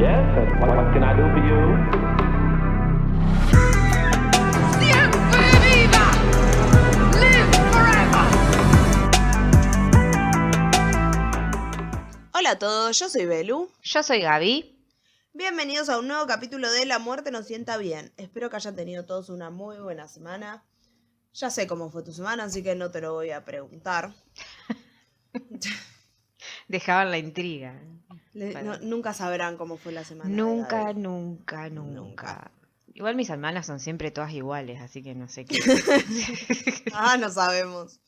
Yes, and what can I do for you? ¡Siempre viva! ¡Live forever! Hola a todos, yo soy Belu. Yo soy Gaby. Bienvenidos a un nuevo capítulo de La Muerte nos sienta bien. Espero que hayan tenido todos una muy buena semana. Ya sé cómo fue tu semana, así que no te lo voy a preguntar. Dejaban la intriga. Nunca sabrán cómo fue la semana. Nunca. Igual mis hermanas son siempre todas iguales, así que no sé qué. No sabemos.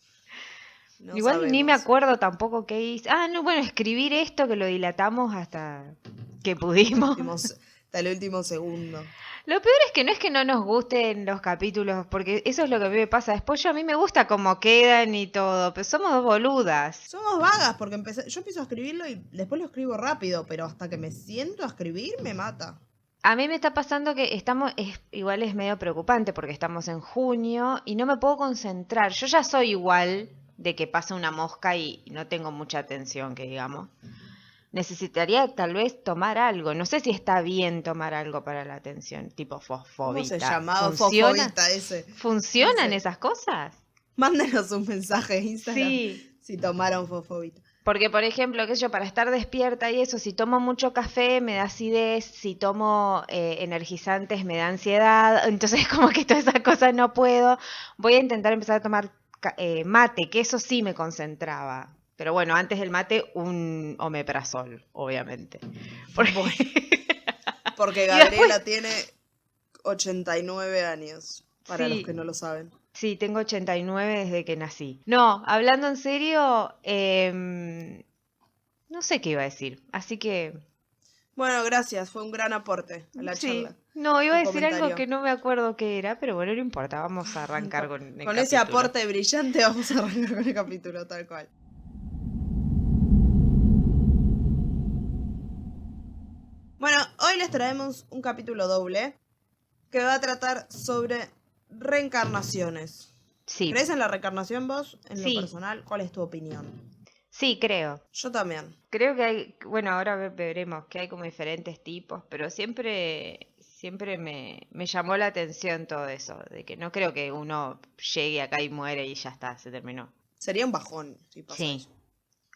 Igual ni me acuerdo tampoco qué hice. Escribir esto que lo dilatamos hasta que pudimos. Hasta el último segundo. Lo peor es que no nos gusten los capítulos, porque eso es lo que a mí me pasa. Después a mí me gusta cómo quedan y todo, pero somos dos boludas. Somos vagas, porque yo empiezo a escribirlo y después lo escribo rápido, pero hasta que me siento a escribir me mata. A mí me está pasando que igual es medio preocupante porque estamos en junio y no me puedo concentrar. Yo ya soy igual de que pasa una mosca y no tengo mucha atención, que digamos. Necesitaría tal vez tomar algo. No sé si está bien tomar algo para la atención, tipo fosfobita. ¿Cómo se llamaba fosfobita ese? ¿Funcionan No sé. esas cosas? Mándenos un mensaje en Instagram si tomaron fosfobita. Porque, por ejemplo, para estar despierta y eso, si tomo mucho café me da acidez, si tomo energizantes me da ansiedad, entonces como que todas esas cosas no puedo. Voy a intentar empezar a tomar mate, que eso sí me concentraba. Pero bueno, antes del mate, un omeprazol, obviamente. Porque Gabriela tiene 89 años, para los que no lo saben. Sí, tengo 89 desde que nací. No, hablando en serio, no sé qué iba a decir, así que... Bueno, gracias, fue un gran aporte a la charla. No, iba a decir algo que no me acuerdo qué era, pero bueno, no importa, vamos a arrancar con el capítulo. Con ese aporte brillante vamos a arrancar con el capítulo, tal cual. Bueno, hoy les traemos un capítulo doble que va a tratar sobre reencarnaciones. Sí. ¿Crees en la reencarnación vos? En Sí. lo personal, ¿cuál es tu opinión? Sí, creo. Yo también. Creo que hay, bueno, ahora veremos que hay como diferentes tipos, pero siempre me llamó la atención todo eso, de que no creo que uno llegue acá y muere y ya está, se terminó. Sería un bajón si pasa Sí. eso.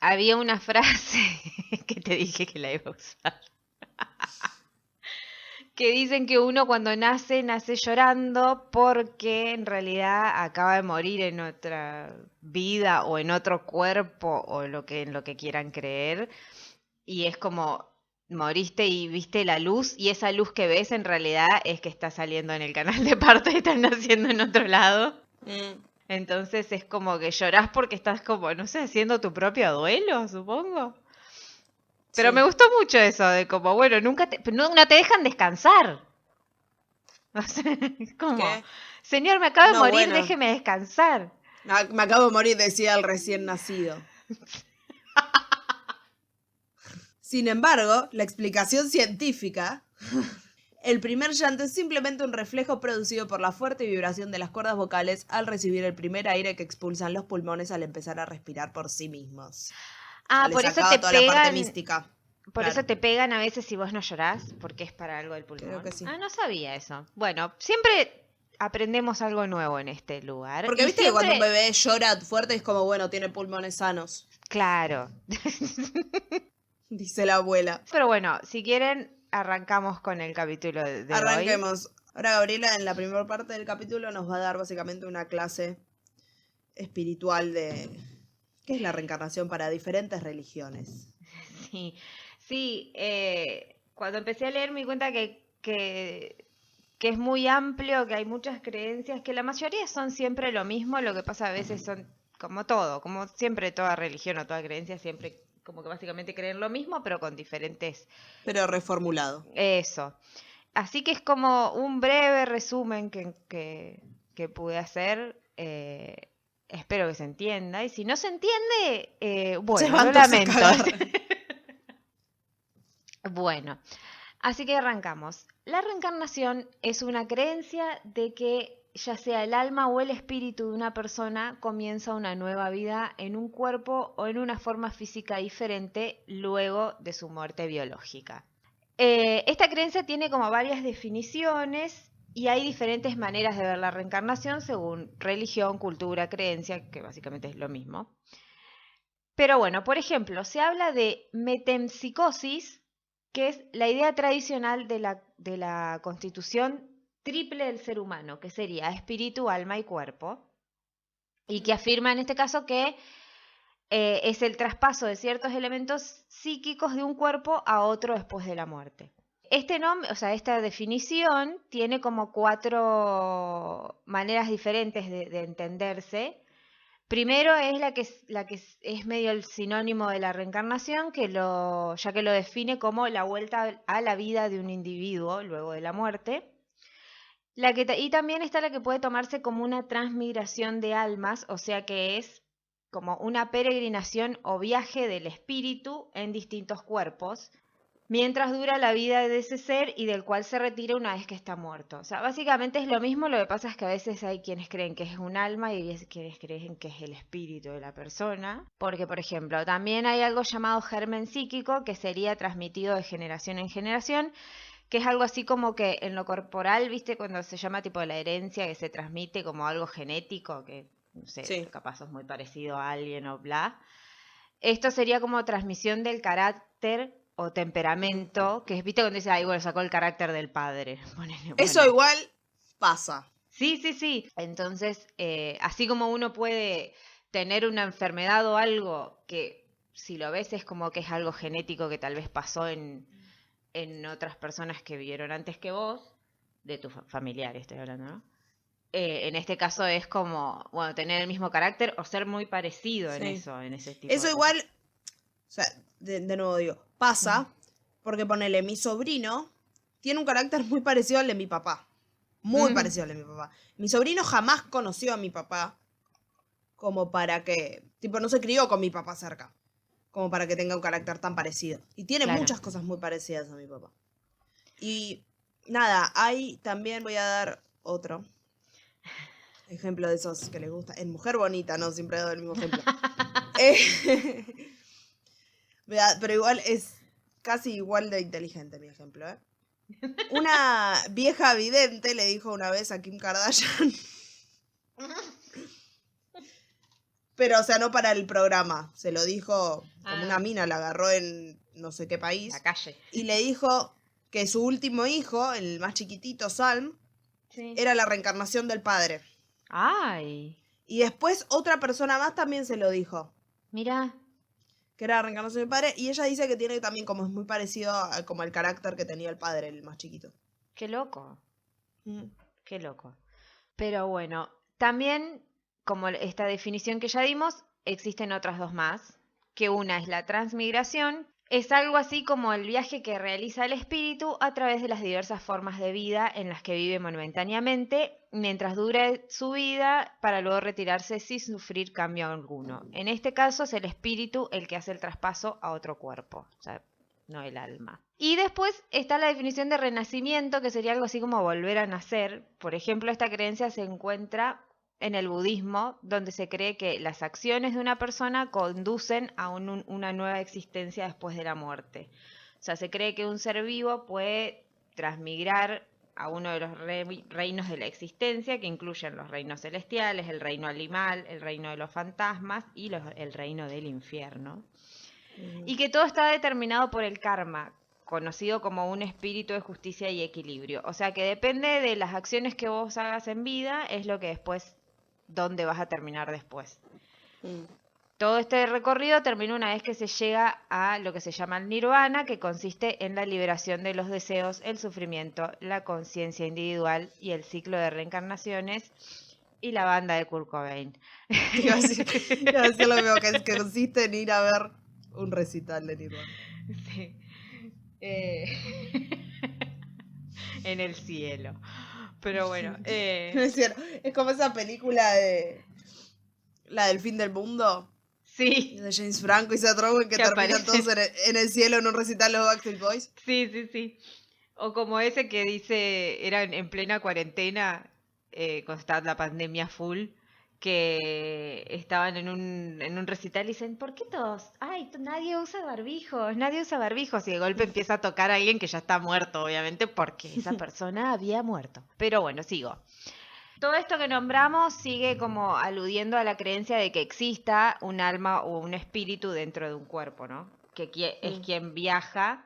Había una frase que te dije que la iba a usar. Que dicen que uno cuando nace llorando porque en realidad acaba de morir en otra vida o en otro cuerpo o en lo que quieran creer. Y es como moriste y viste la luz y esa luz que ves en realidad es que está saliendo en el canal de parto y estás naciendo en otro lado. Entonces es como que llorás porque estás como, no sé, haciendo tu propio duelo, supongo. Pero me gustó mucho eso de como, bueno, no te dejan descansar. O sea, es como, ¿Qué? Señor, me acabo de morir, bueno. déjeme descansar. Me acabo de morir, decía el recién nacido. Sin embargo, la explicación científica, el primer llanto es simplemente un reflejo producido por la fuerte vibración de las cuerdas vocales al recibir el primer aire que expulsan los pulmones al empezar a respirar por sí mismos. Por eso te toda pegan. la parte mística. Por Claro. eso te pegan a veces si vos no llorás, porque es para algo del pulmón. Creo que sí. No sabía eso. Bueno, siempre aprendemos algo nuevo en este lugar. Porque viste que cuando un bebé llora fuerte es como, bueno, tiene pulmones sanos, Claro. dice la abuela. Pero bueno, si quieren, arrancamos con el capítulo de hoy. Arranquemos. Ahora Gabriela en la primera parte del capítulo nos va a dar básicamente una clase espiritual de qué es la reencarnación para diferentes religiones. Sí, cuando empecé a leer me di cuenta que es muy amplio, que hay muchas creencias, que la mayoría son siempre lo mismo, lo que pasa a veces son como todo, como siempre toda religión o toda creencia, siempre como que básicamente creen lo mismo, pero con diferentes... Pero reformulado. Eso. Así que es como un breve resumen que pude hacer. Espero que se entienda. Y si no se entiende, bueno, lo lamento. Bueno, así que arrancamos. La reencarnación es una creencia de que ya sea el alma o el espíritu de una persona comienza una nueva vida en un cuerpo o en una forma física diferente luego de su muerte biológica. Esta creencia tiene como varias definiciones y hay diferentes maneras de ver la reencarnación según religión, cultura, creencia, que básicamente es lo mismo. Pero bueno, por ejemplo, se habla de metempsicosis, que es la idea tradicional de la constitución triple del ser humano, que sería espíritu, alma y cuerpo, y que afirma en este caso que es el traspaso de ciertos elementos psíquicos de un cuerpo a otro después de la muerte. Este nombre, o sea, esta definición tiene como 4 maneras diferentes de entenderse. Primero es la que es medio el sinónimo de la reencarnación, ya que lo define como la vuelta a la vida de un individuo luego de la muerte. Y también está la que puede tomarse como una transmigración de almas, o sea que es como una peregrinación o viaje del espíritu en distintos cuerpos, mientras dura la vida de ese ser y del cual se retira una vez que está muerto. O sea, básicamente es lo mismo, lo que pasa es que a veces hay quienes creen que es un alma y hay quienes creen que es el espíritu de la persona. Porque, por ejemplo, también hay algo llamado germen psíquico que sería transmitido de generación en generación, que es algo así como que en lo corporal, ¿viste? Cuando se llama tipo la herencia, que se transmite como algo genético, que no sé, Sí. capaz sos muy parecido a alguien o bla. Esto sería como transmisión del carácter o temperamento, que es, viste, cuando dice, ay, bueno, sacó el carácter del padre. Ponele, Eso bueno. igual pasa. Sí, sí, sí. Entonces, así como uno puede tener una enfermedad o algo que, si lo ves, es como que es algo genético que tal vez pasó en otras personas que vivieron antes que vos, de tus familiares estoy hablando, ¿no? En este caso es como, bueno, tener el mismo carácter o ser muy parecido en Sí. eso, en ese tipo Eso de igual, o sea, de nuevo digo, pasa porque ponele, mi sobrino tiene un carácter muy parecido al de mi papá. Muy parecido al de mi papá. Mi sobrino jamás conoció a mi papá como para que, tipo, no se crió con mi papá cerca, como para que tenga un carácter tan parecido. Y tiene Claro. muchas cosas muy parecidas a mi papá. Y nada, hay también, voy a dar otro ejemplo de esos que les gusta. En Mujer Bonita, no, siempre doy el mismo ejemplo. Pero igual es casi igual de inteligente mi ejemplo, ¿eh? Una vieja vidente le dijo una vez a Kim Kardashian. Pero, o sea, no para el programa. Se lo dijo como una mina, la agarró en no sé qué país. la calle. Y le dijo que su último hijo, el más chiquitito, Salm, Sí. era la reencarnación del padre. Ay, Y después otra persona más también se lo dijo, mira, que era la reencarnación del padre. Y ella dice que tiene también como es muy parecido como el carácter que tenía el padre, el más chiquito. qué loco, Mm. qué loco. Pero bueno, también, como esta definición que ya dimos, existen otras 2 más, que una es la transmigración. Es algo así como el viaje que realiza el espíritu a través de las diversas formas de vida en las que vive momentáneamente, mientras dure su vida, para luego retirarse sin sufrir cambio alguno. En este caso es el espíritu el que hace el traspaso a otro cuerpo, o sea, no el alma. Y después está la definición de renacimiento, que sería algo así como volver a nacer. Por ejemplo, esta creencia se encuentra en el budismo, donde se cree que las acciones de una persona conducen a una nueva existencia después de la muerte. O sea, se cree que un ser vivo puede transmigrar a uno de los reinos de la existencia, que incluyen los reinos celestiales, el reino animal, el reino de los fantasmas y el reino del infierno. Y que todo está determinado por el karma, conocido como un espíritu de justicia y equilibrio. O sea que depende de las acciones que vos hagas en vida, es lo que después, dónde vas a terminar después. Todo este recorrido termina una vez que se llega a lo que se llama el nirvana, que consiste en la liberación de los deseos, el sufrimiento, la conciencia individual y el ciclo de reencarnaciones y la banda de Kurt Cobain. Iba a decir lo mismo, que consiste en ir a ver un recital de Nirvana. Sí. En el cielo. Pero bueno. Es como esa película de la del fin del mundo, Sí, de James Franco y Seth Rogen, que Que terminan aparece. todos en el cielo en un recital de los Backstreet Boys. sí, sí, sí. O como ese que dice, era en plena cuarentena, cuando estaba la pandemia full, que estaban en un recital y dicen, ¿por qué todos? Ay, nadie usa barbijos, nadie usa barbijos. Y de golpe empieza a tocar a alguien que ya está muerto, obviamente, porque esa persona había muerto. Pero bueno, sigo. Todo esto que nombramos sigue como aludiendo a la creencia de que exista un alma o un espíritu dentro de un cuerpo, ¿no? Que es quien viaja,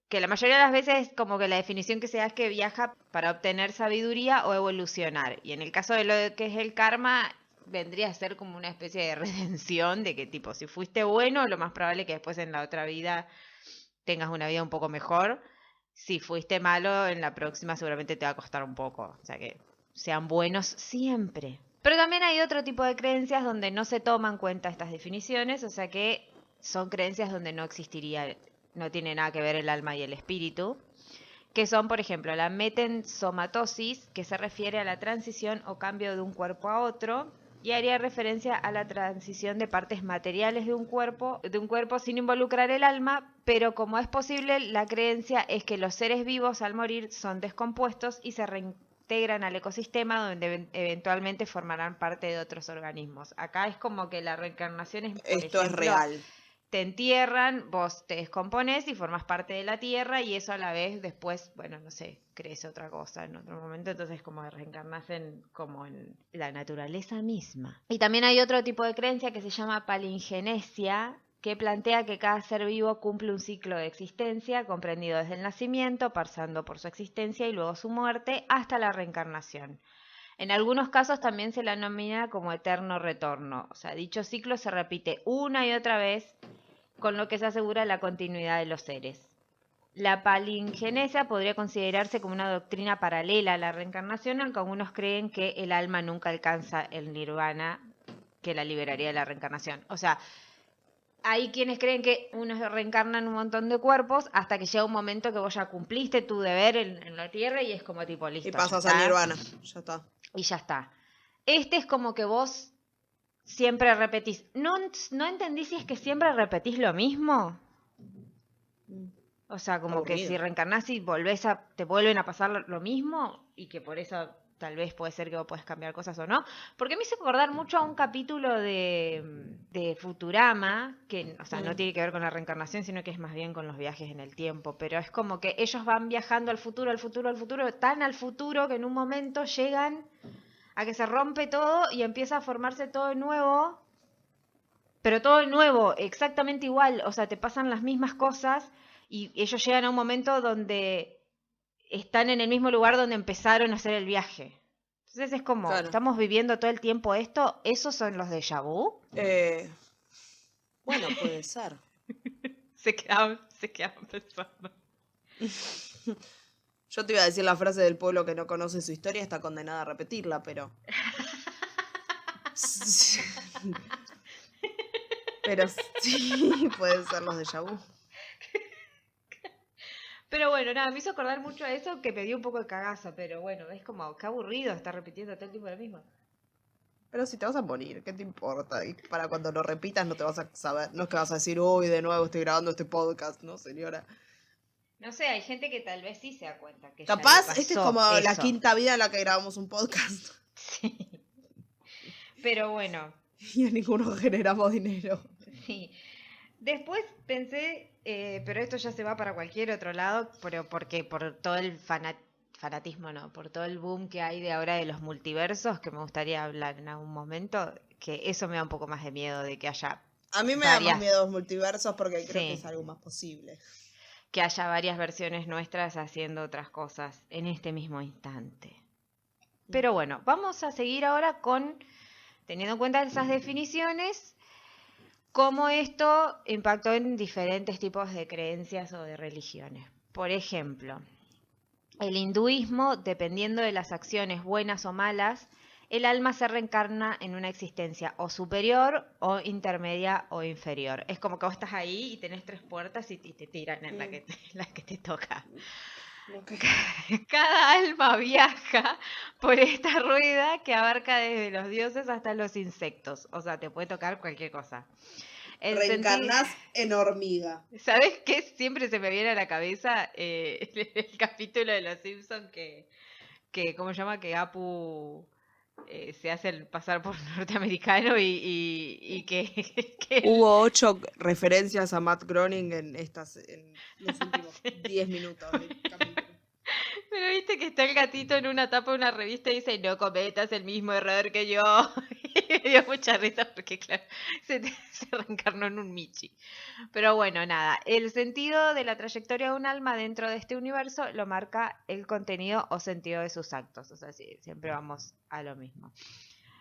que la mayoría de las veces como que la definición que se da es que viaja para obtener sabiduría o evolucionar. Y en el caso de lo que es el karma, vendría a ser como una especie de redención de que tipo, si fuiste bueno, lo más probable es que después en la otra vida tengas una vida un poco mejor. Si fuiste malo, en la próxima seguramente te va a costar un poco. O sea que sean buenos siempre. Pero también hay otro tipo de creencias donde no se toman en cuenta estas definiciones, o sea que son creencias donde no existiría, no tiene nada que ver el alma y el espíritu, que son, por ejemplo, la metensomatosis, que se refiere a la transición o cambio de un cuerpo a otro, y haría referencia a la transición de partes materiales de un cuerpo sin involucrar el alma, pero como es posible, la creencia es que los seres vivos al morir son descompuestos y se reintegran al ecosistema donde eventualmente formarán parte de otros organismos. Acá es como que la reencarnación es, por Esto es ejemplo, real. te entierran, vos te descomponés y formás parte de la tierra y eso a la vez después, bueno, no sé, crece otra cosa en otro momento, entonces como reencarnás como en la naturaleza misma. Y también hay otro tipo de creencia que se llama palingenesia, que plantea que cada ser vivo cumple un ciclo de existencia comprendido desde el nacimiento, pasando por su existencia y luego su muerte, hasta la reencarnación. En algunos casos también se la denomina como eterno retorno, o sea, dicho ciclo se repite una y otra vez, con lo que se asegura la continuidad de los seres. La palingenesia podría considerarse como una doctrina paralela a la reencarnación, aunque algunos creen que el alma nunca alcanza el nirvana que la liberaría de la reencarnación. O sea, hay quienes creen que uno reencarna en un montón de cuerpos hasta que llega un momento que vos ya cumpliste tu deber en la tierra y es como tipo, listo, Y pasas ya a está, Nirvana. Ya está. y ya está. Este es como que vos siempre repetís. No entendí si es que siempre repetís lo mismo. O sea, como que si reencarnás y te vuelven a pasar lo mismo y que por eso tal vez puede ser que vos podés cambiar cosas o no. Porque me hizo acordar mucho a un capítulo de Futurama, que, o sea, no tiene que ver con la reencarnación, sino que es más bien con los viajes en el tiempo. Pero es como que ellos van viajando al futuro, tan al futuro que en un momento llegan a que se rompe todo y empieza a formarse todo de nuevo. Pero todo de nuevo, exactamente igual. O sea, te pasan las mismas cosas. Y ellos llegan a un momento donde están en el mismo lugar donde empezaron a hacer el viaje. Entonces es como, Claro. estamos viviendo todo el tiempo esto. ¿Esos son los déjà vu? Bueno, puede ser. Se quedaban pensando. Yo te iba a decir la frase del pueblo que no conoce su historia está condenada a repetirla, pero... Pero sí, pueden ser los déjà vu. Pero bueno, nada, me hizo acordar mucho a eso que me dio un poco de cagazo. Pero bueno, es como, qué aburrido estar repitiendo todo el tiempo lo mismo. Pero si te vas a morir, ¿qué te importa? Y para cuando lo repitas no te vas a saber, no es que vas a decir, uy, de nuevo estoy grabando este podcast, ¿no, señora? No sé, hay gente que tal vez sí se da cuenta que Capaz, ya le este es pasó como la eso. quinta vida en la que grabamos un podcast. Sí. Pero bueno, Y a ninguno generamos dinero. sí. Después pensé, pero esto ya se va para cualquier otro lado, pero porque por todo el fanatismo, no, por todo el boom que hay de ahora de los multiversos, que me gustaría hablar en algún momento, que eso me da un poco más de miedo de que haya A mí me da varias, más miedo los multiversos porque creo Sí. que es algo más posible. que haya varias versiones nuestras haciendo otras cosas en este mismo instante. Pero bueno, vamos a seguir ahora teniendo en cuenta esas definiciones, cómo esto impactó en diferentes tipos de creencias o de religiones. Por ejemplo, el hinduismo, dependiendo de las acciones buenas o malas, el alma se reencarna en una existencia o superior o intermedia o inferior. Es como que vos estás ahí y tenés 3 puertas y te tiran en la que te toca. Okay. Cada alma viaja por esta rueda que abarca desde los dioses hasta los insectos. O sea, te puede tocar cualquier cosa. Reencarnás en hormiga. ¿Sabes qué? Siempre se me viene a la cabeza el capítulo de Los Simpsons que ¿cómo se llama? Que Apu se hace pasar por norteamericano y que Hubo 8 referencias a Matt Groening en los últimos 10 minutos del capítulo. Pero viste que está el gatito en una tapa de una revista y dice, no cometas el mismo error que yo. Y me dio mucha risa porque, claro, se reencarnó en un Michi. Pero bueno, nada, el sentido de la trayectoria de un alma dentro de este universo lo marca el contenido o sentido de sus actos. O sea, sí, siempre vamos a lo mismo.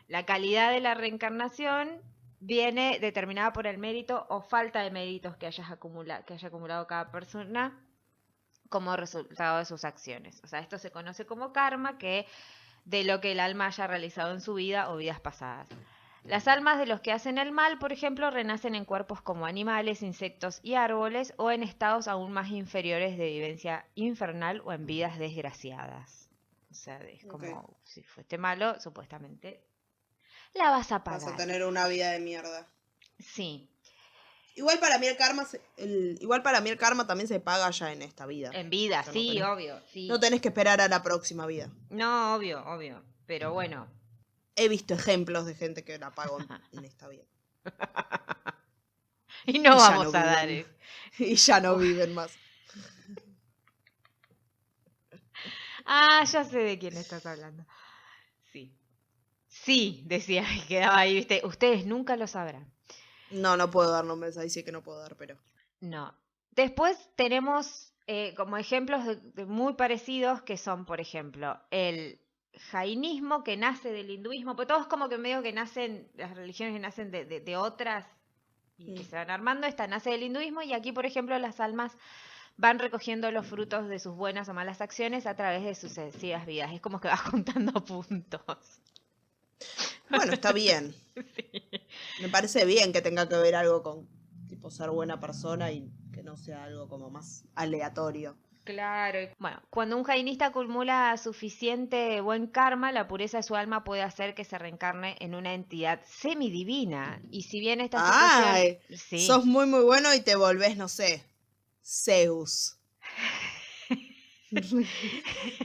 La calidad de la reencarnación viene determinada por el mérito o falta de méritos que haya acumulado cada persona como resultado de sus acciones. O sea, esto se conoce como karma, que de lo que el alma haya realizado en su vida o vidas pasadas. Las almas de los que hacen el mal, por ejemplo, renacen en cuerpos como animales, insectos y árboles, o en estados aún más inferiores de vivencia infernal o en vidas desgraciadas. O sea, es como, si fuiste malo, supuestamente la vas a pagar. Vas a tener una vida de mierda. Sí. Igual para mí el karma también se paga ya en esta vida. En vida, O sea, sí, obvio. Sí. No tenés que esperar a la próxima vida. No, obvio. Pero bueno. He visto ejemplos de gente que la pagó en esta vida. Y no vamos a dar eso. Y ya no viven más. Ah, ya sé de quién estás hablando. Sí. Sí, decía, y quedaba ahí, viste. Ustedes nunca lo sabrán. No puedo dar nombres, ahí sí que no puedo dar, pero... No. Después tenemos como ejemplos de muy parecidos que son, por ejemplo, el jainismo que nace del hinduismo, pues todos como que medio que nacen, las religiones que nacen de otras y que se van armando, esta nace del hinduismo y aquí, por ejemplo, las almas van recogiendo los frutos de sus buenas o malas acciones a través de sucesivas vidas. Es como que vas juntando puntos. Bueno, está bien. Sí. Me parece bien que tenga que ver algo con tipo ser buena persona y que no sea algo como más aleatorio. Claro. Bueno, cuando un jainista acumula suficiente buen karma, la pureza de su alma puede hacer que se reencarne en una entidad semidivina. Y si bien esta situación... ¡Ay! Sí. Sos muy bueno y te volvés, no sé, Zeus.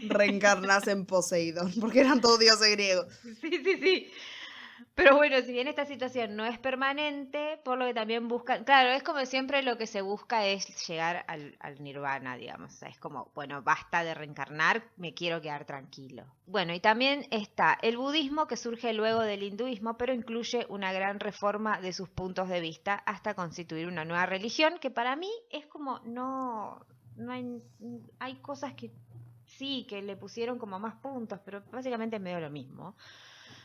Reencarnás en Poseidón, porque eran todos dioses griegos. Sí. Pero bueno, si bien esta situación no es permanente, por lo que también buscan, claro, es como siempre lo que se busca es llegar al nirvana, digamos. O sea, es como, bueno, basta de reencarnar, me quiero quedar tranquilo. Bueno, y también está el budismo que surge luego del hinduismo, pero incluye una gran reforma de sus puntos de vista hasta constituir una nueva religión, que para mí es como, no hay cosas que sí, que le pusieron como más puntos, pero básicamente es medio lo mismo.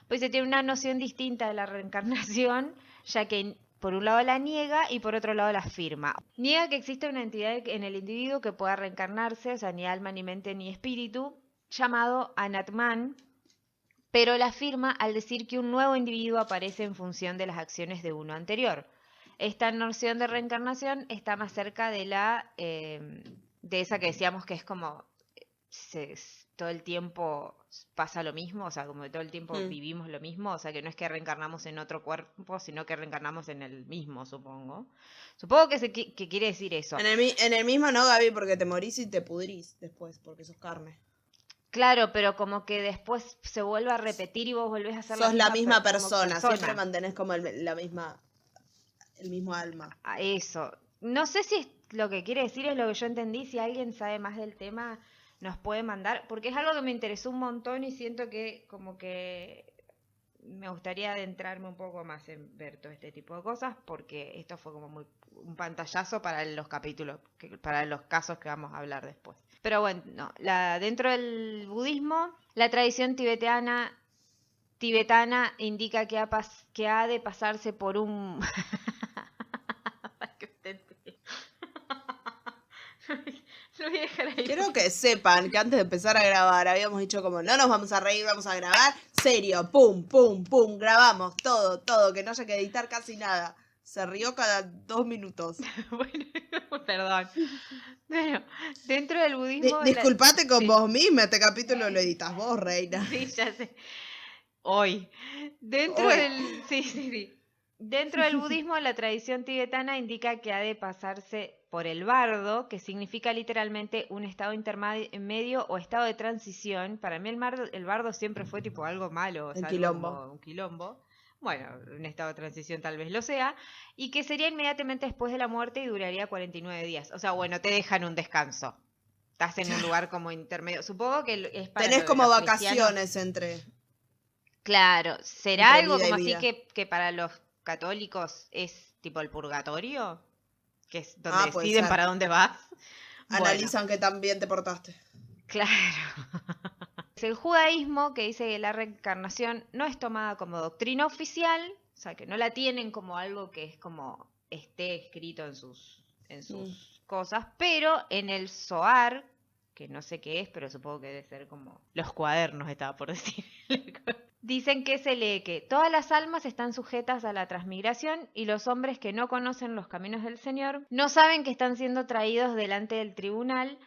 Pues se tiene una noción distinta de la reencarnación, ya que por un lado la niega y por otro lado la afirma. Niega que existe una entidad en el individuo que pueda reencarnarse, o sea, ni alma, ni mente, ni espíritu, llamado Anatman, pero la afirma al decir que un nuevo individuo aparece en función de las acciones de uno anterior. Esta noción de reencarnación está más cerca de de esa que decíamos que es como todo el tiempo pasa lo mismo, o sea, como que todo el tiempo vivimos lo mismo, o sea, que no es que reencarnamos en otro cuerpo, sino que reencarnamos en el mismo, supongo. Supongo que quiere decir eso. En el mismo no, Gaby, porque te morís y te pudrís después, porque sos carne. Claro, pero como que después se vuelve a repetir y vos volvés a ser sos la misma persona. Siempre mantenés como el mismo alma. A eso. No sé si es lo que quiere decir es lo que yo entendí, si alguien sabe más del tema nos puede mandar, porque es algo que me interesó un montón y siento que como que me gustaría adentrarme un poco más en ver todo este tipo de cosas, porque esto fue como muy un pantallazo para los capítulos, para los casos que vamos a hablar después. Pero bueno, dentro del budismo, la tradición tibetana indica que ha de pasarse por un... Lo voy a dejar ahí. Quiero que sepan que antes de empezar a grabar habíamos dicho como no nos vamos a reír, vamos a grabar serio, pum, grabamos todo, que no haya que editar casi nada. Se rió cada 2 minutos. Bueno, perdón. Bueno, dentro del budismo... Disculpate con vos misma, este capítulo lo editas vos, reina. Sí, ya sé. Hoy. Sí. Dentro del budismo, la tradición tibetana indica que ha de pasarse por el bardo, que significa literalmente un estado intermedio o estado de transición. Para mí el bardo siempre fue tipo algo malo, o sea, Un algo quilombo. como un quilombo. Bueno, un estado de transición tal vez lo sea, y que sería inmediatamente después de la muerte y duraría 49 días. O sea, bueno, te dejan un descanso. Estás en un lugar como intermedio. Supongo que es para Tenés lo de como los vacaciones cristianos. entre Claro, ¿será entre algo vida y como así vida. que para los católicos es tipo el purgatorio? Que es donde Ah, puede deciden ser. para dónde vas. Bueno, Analizan que tan bien te portaste. claro. Es el judaísmo que dice que la reencarnación no es tomada como doctrina oficial, o sea, que no la tienen como algo que es como esté escrito en sus cosas, pero en el Zohar, que no sé qué es, pero supongo que debe ser como los cuadernos, estaba por decir. Dicen que se lee que todas las almas están sujetas a la transmigración y los hombres que no conocen los caminos del Señor no saben que están siendo traídos delante del tribunal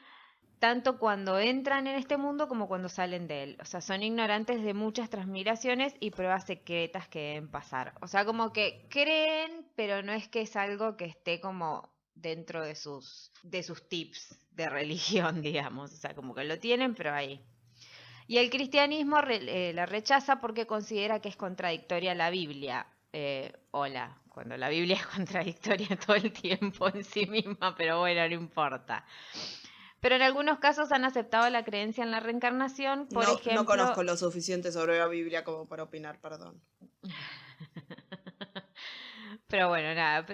tanto cuando entran en este mundo como cuando salen de él. O sea, son ignorantes de muchas transmigraciones y pruebas secretas que deben pasar. O sea, como que creen, pero no es que es algo que esté como dentro de sus tips de religión, digamos. O sea, como que lo tienen, pero ahí. Y el cristianismo la rechaza porque considera que es contradictoria a la Biblia. Hola, cuando la Biblia es contradictoria todo el tiempo en sí misma, pero bueno, no importa. Pero en algunos casos han aceptado la creencia en la reencarnación, por No, no ejemplo... conozco lo suficiente sobre la Biblia como para opinar, perdón. Pero bueno, nada,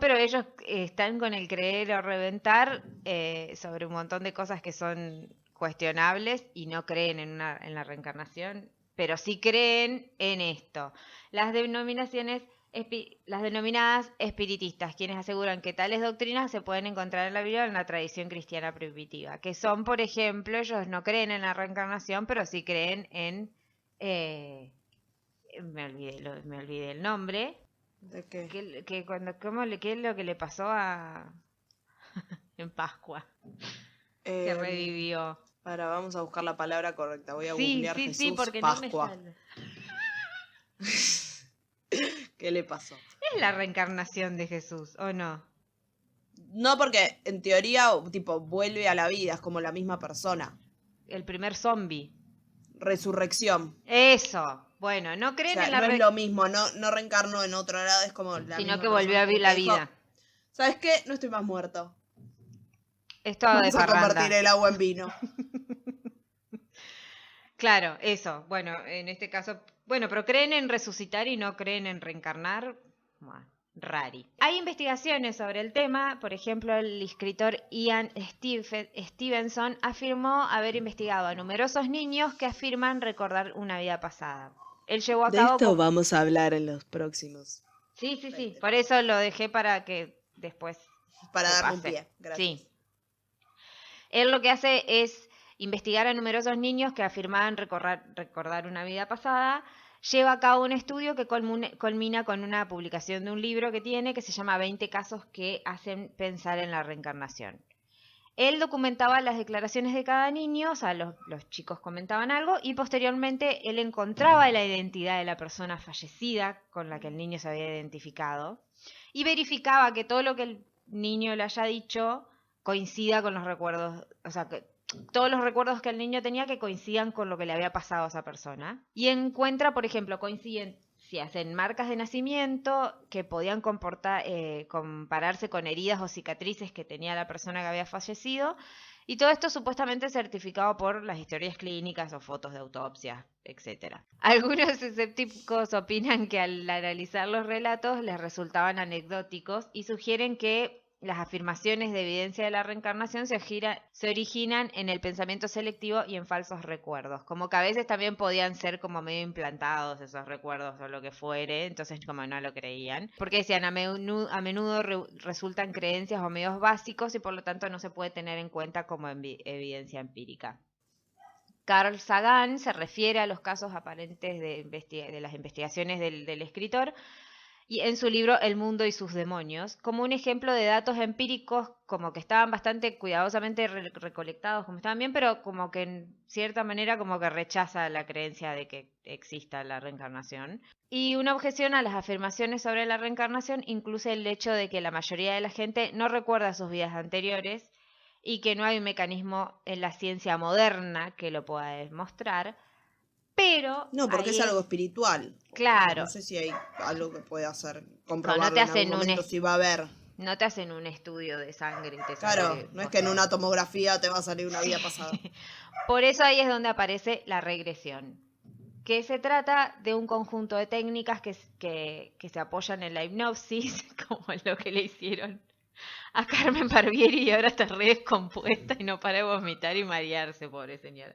pero ellos están con el creer o reventar sobre un montón de cosas que son cuestionables y no creen en la reencarnación, pero sí creen en esto. Las denominadas espiritistas, quienes aseguran que tales doctrinas se pueden encontrar en la Biblia o en la tradición cristiana primitiva, que son, por ejemplo, ellos no creen en la reencarnación, pero sí creen en... me olvidé el nombre. ¿De qué? ¿Qué es lo que le pasó a en Pascua? Que Em, revivió. vamos a buscar la palabra correcta. Voy a Sí, googlear sí, sí, Jesús porque no me Pascua. sale. ¿Qué le pasó? Es la reencarnación de Jesús, ¿o no? No, porque en teoría, tipo, vuelve a la vida, es como la misma persona. El primer zombie. Resurrección. Eso. Bueno, no O creen sea, en la no es lo mismo, no reencarnó en otro lado, es como la sino misma que volvió persona. a Como vivir que la dijo, vida. ¿sabes qué? No estoy más muerto. Es todo de Vamos a convertir parranda. el agua en vino. Claro, eso. Bueno, en este caso, bueno, pero creen en resucitar y no creen en reencarnar. Bueno, rari. Hay investigaciones sobre el tema. Por ejemplo, el escritor Ian Stevenson afirmó haber investigado a numerosos niños que afirman recordar una vida pasada. Él llevó a De cabo... esto vamos a hablar en los próximos. Sí, sí, sí. Por eso lo dejé para que después Para se darle un pase. pie. Gracias. Sí. Él lo que hace es investigar a numerosos niños que afirmaban recordar una vida pasada. Lleva a cabo un estudio que culmina con una publicación de un libro que tiene que se llama 20 casos que hacen pensar en la reencarnación. Él documentaba las declaraciones de cada niño, o sea, los chicos comentaban algo, y posteriormente él encontraba la identidad de la persona fallecida con la que el niño se había identificado y verificaba que todo lo que el niño le haya dicho coincida con los recuerdos, o sea, que todos los recuerdos que el niño tenía que coincidan con lo que le había pasado a esa persona. Y encuentra, por ejemplo, coincidencias en marcas de nacimiento que podían compararse con heridas o cicatrices que tenía la persona que había fallecido. Y todo esto supuestamente certificado por las historias clínicas o fotos de autopsia, etc. Algunos escépticos opinan que al analizar los relatos les resultaban anecdóticos y sugieren que las afirmaciones de evidencia de la reencarnación se originan en el pensamiento selectivo y en falsos recuerdos. Como que a veces también podían ser como medio implantados esos recuerdos o lo que fuere, entonces como no lo creían. Porque decían, a menudo resultan creencias o medios básicos y por lo tanto no se puede tener en cuenta como evidencia empírica. Carl Sagan se refiere a los casos aparentes de las investigaciones del escritor y en su libro El mundo y sus demonios, como un ejemplo de datos empíricos como que estaban bastante cuidadosamente recolectados, como estaban bien, pero como que en cierta manera como que rechaza la creencia de que exista la reencarnación. Y una objeción a las afirmaciones sobre la reencarnación incluye el hecho de que la mayoría de la gente no recuerda sus vidas anteriores y que no hay un mecanismo en la ciencia moderna que lo pueda demostrar, pero No, porque ahí es algo espiritual. claro. No sé si hay algo que pueda hacer, No, comprobarlo no te en algún hacen un momento, si va a haber. no te hacen un estudio de sangre y te Claro, sale no es que en una tomografía te va a salir una vida pasada. Por eso ahí es donde aparece la regresión, que se trata de un conjunto de técnicas que se apoyan en la hipnosis, como lo que le hicieron a Carmen Barbieri y ahora está re descompuesta y no para de vomitar y marearse, pobre señora.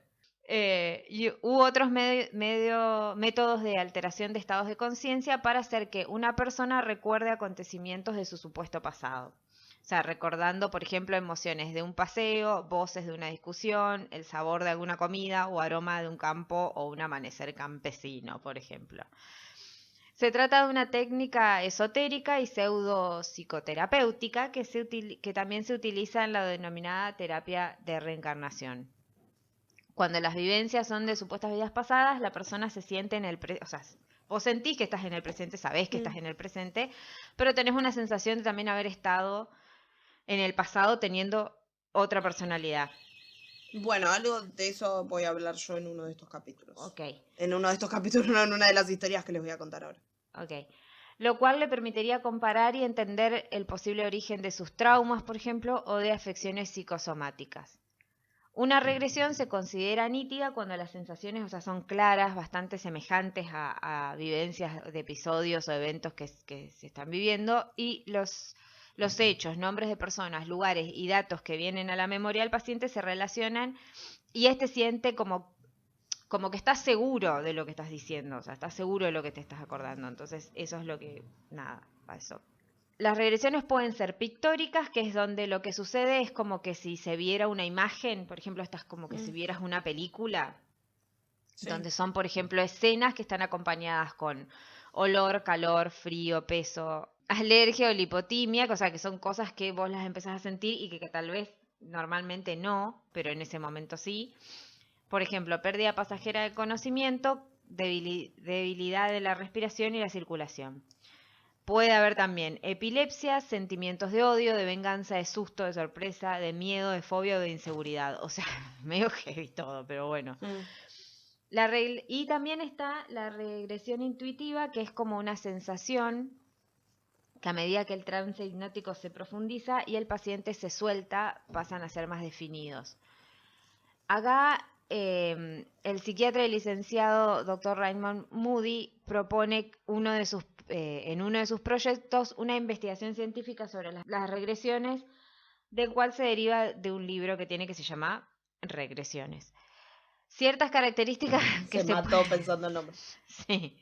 Y hubo otros métodos de alteración de estados de conciencia para hacer que una persona recuerde acontecimientos de su supuesto pasado. O sea, recordando, por ejemplo, emociones de un paseo, voces de una discusión, el sabor de alguna comida o aroma de un campo o un amanecer campesino, por ejemplo. Se trata de una técnica esotérica y pseudo-psicoterapéutica que también se utiliza en la denominada terapia de reencarnación. Cuando las vivencias son de supuestas vidas pasadas, la persona se siente en el presente, o sea, vos sentís que estás en el presente, sabés que estás en el presente, pero tenés una sensación de también haber estado en el pasado teniendo otra personalidad. Bueno, algo de eso voy a hablar yo en uno de estos capítulos. Ok. En uno de estos capítulos, no en una de las historias que les voy a contar ahora. Ok. Lo cual le permitiría comparar y entender el posible origen de sus traumas, por ejemplo, o de afecciones psicosomáticas. Una regresión se considera nítida cuando las sensaciones, o sea, son claras, bastante semejantes a vivencias de episodios o eventos que se están viviendo, y los hechos, nombres de personas, lugares y datos que vienen a la memoria del paciente se relacionan y este siente como que estás seguro de lo que estás diciendo, o sea, estás seguro de lo que te estás acordando. Entonces, eso es lo que, nada, pasó. Las regresiones pueden ser pictóricas, que es donde lo que sucede es como que si se viera una imagen, por ejemplo, estás como que si vieras una película, Sí. donde son, por ejemplo, escenas que están acompañadas con olor, calor, frío, peso, alergia o lipotimia, o sea, que son cosas que vos las empezás a sentir y que tal vez normalmente no, pero en ese momento sí. Por ejemplo, pérdida pasajera del conocimiento, debilidad de la respiración y la circulación. Puede haber también epilepsia, sentimientos de odio, de venganza, de susto, de sorpresa, de miedo, de fobia o de inseguridad. O sea, medio heavy todo, pero bueno. Y también está la regresión intuitiva, que es como una sensación que a medida que el trance hipnótico se profundiza y el paciente se suelta, pasan a ser más definidos. Acá el psiquiatra y licenciado Dr. Raymond Moody propone en uno de sus proyectos una investigación científica sobre las regresiones, del cual se deriva de un libro que tiene que se llama Regresiones. Ciertas características que se mató pensando el nombre. Sí.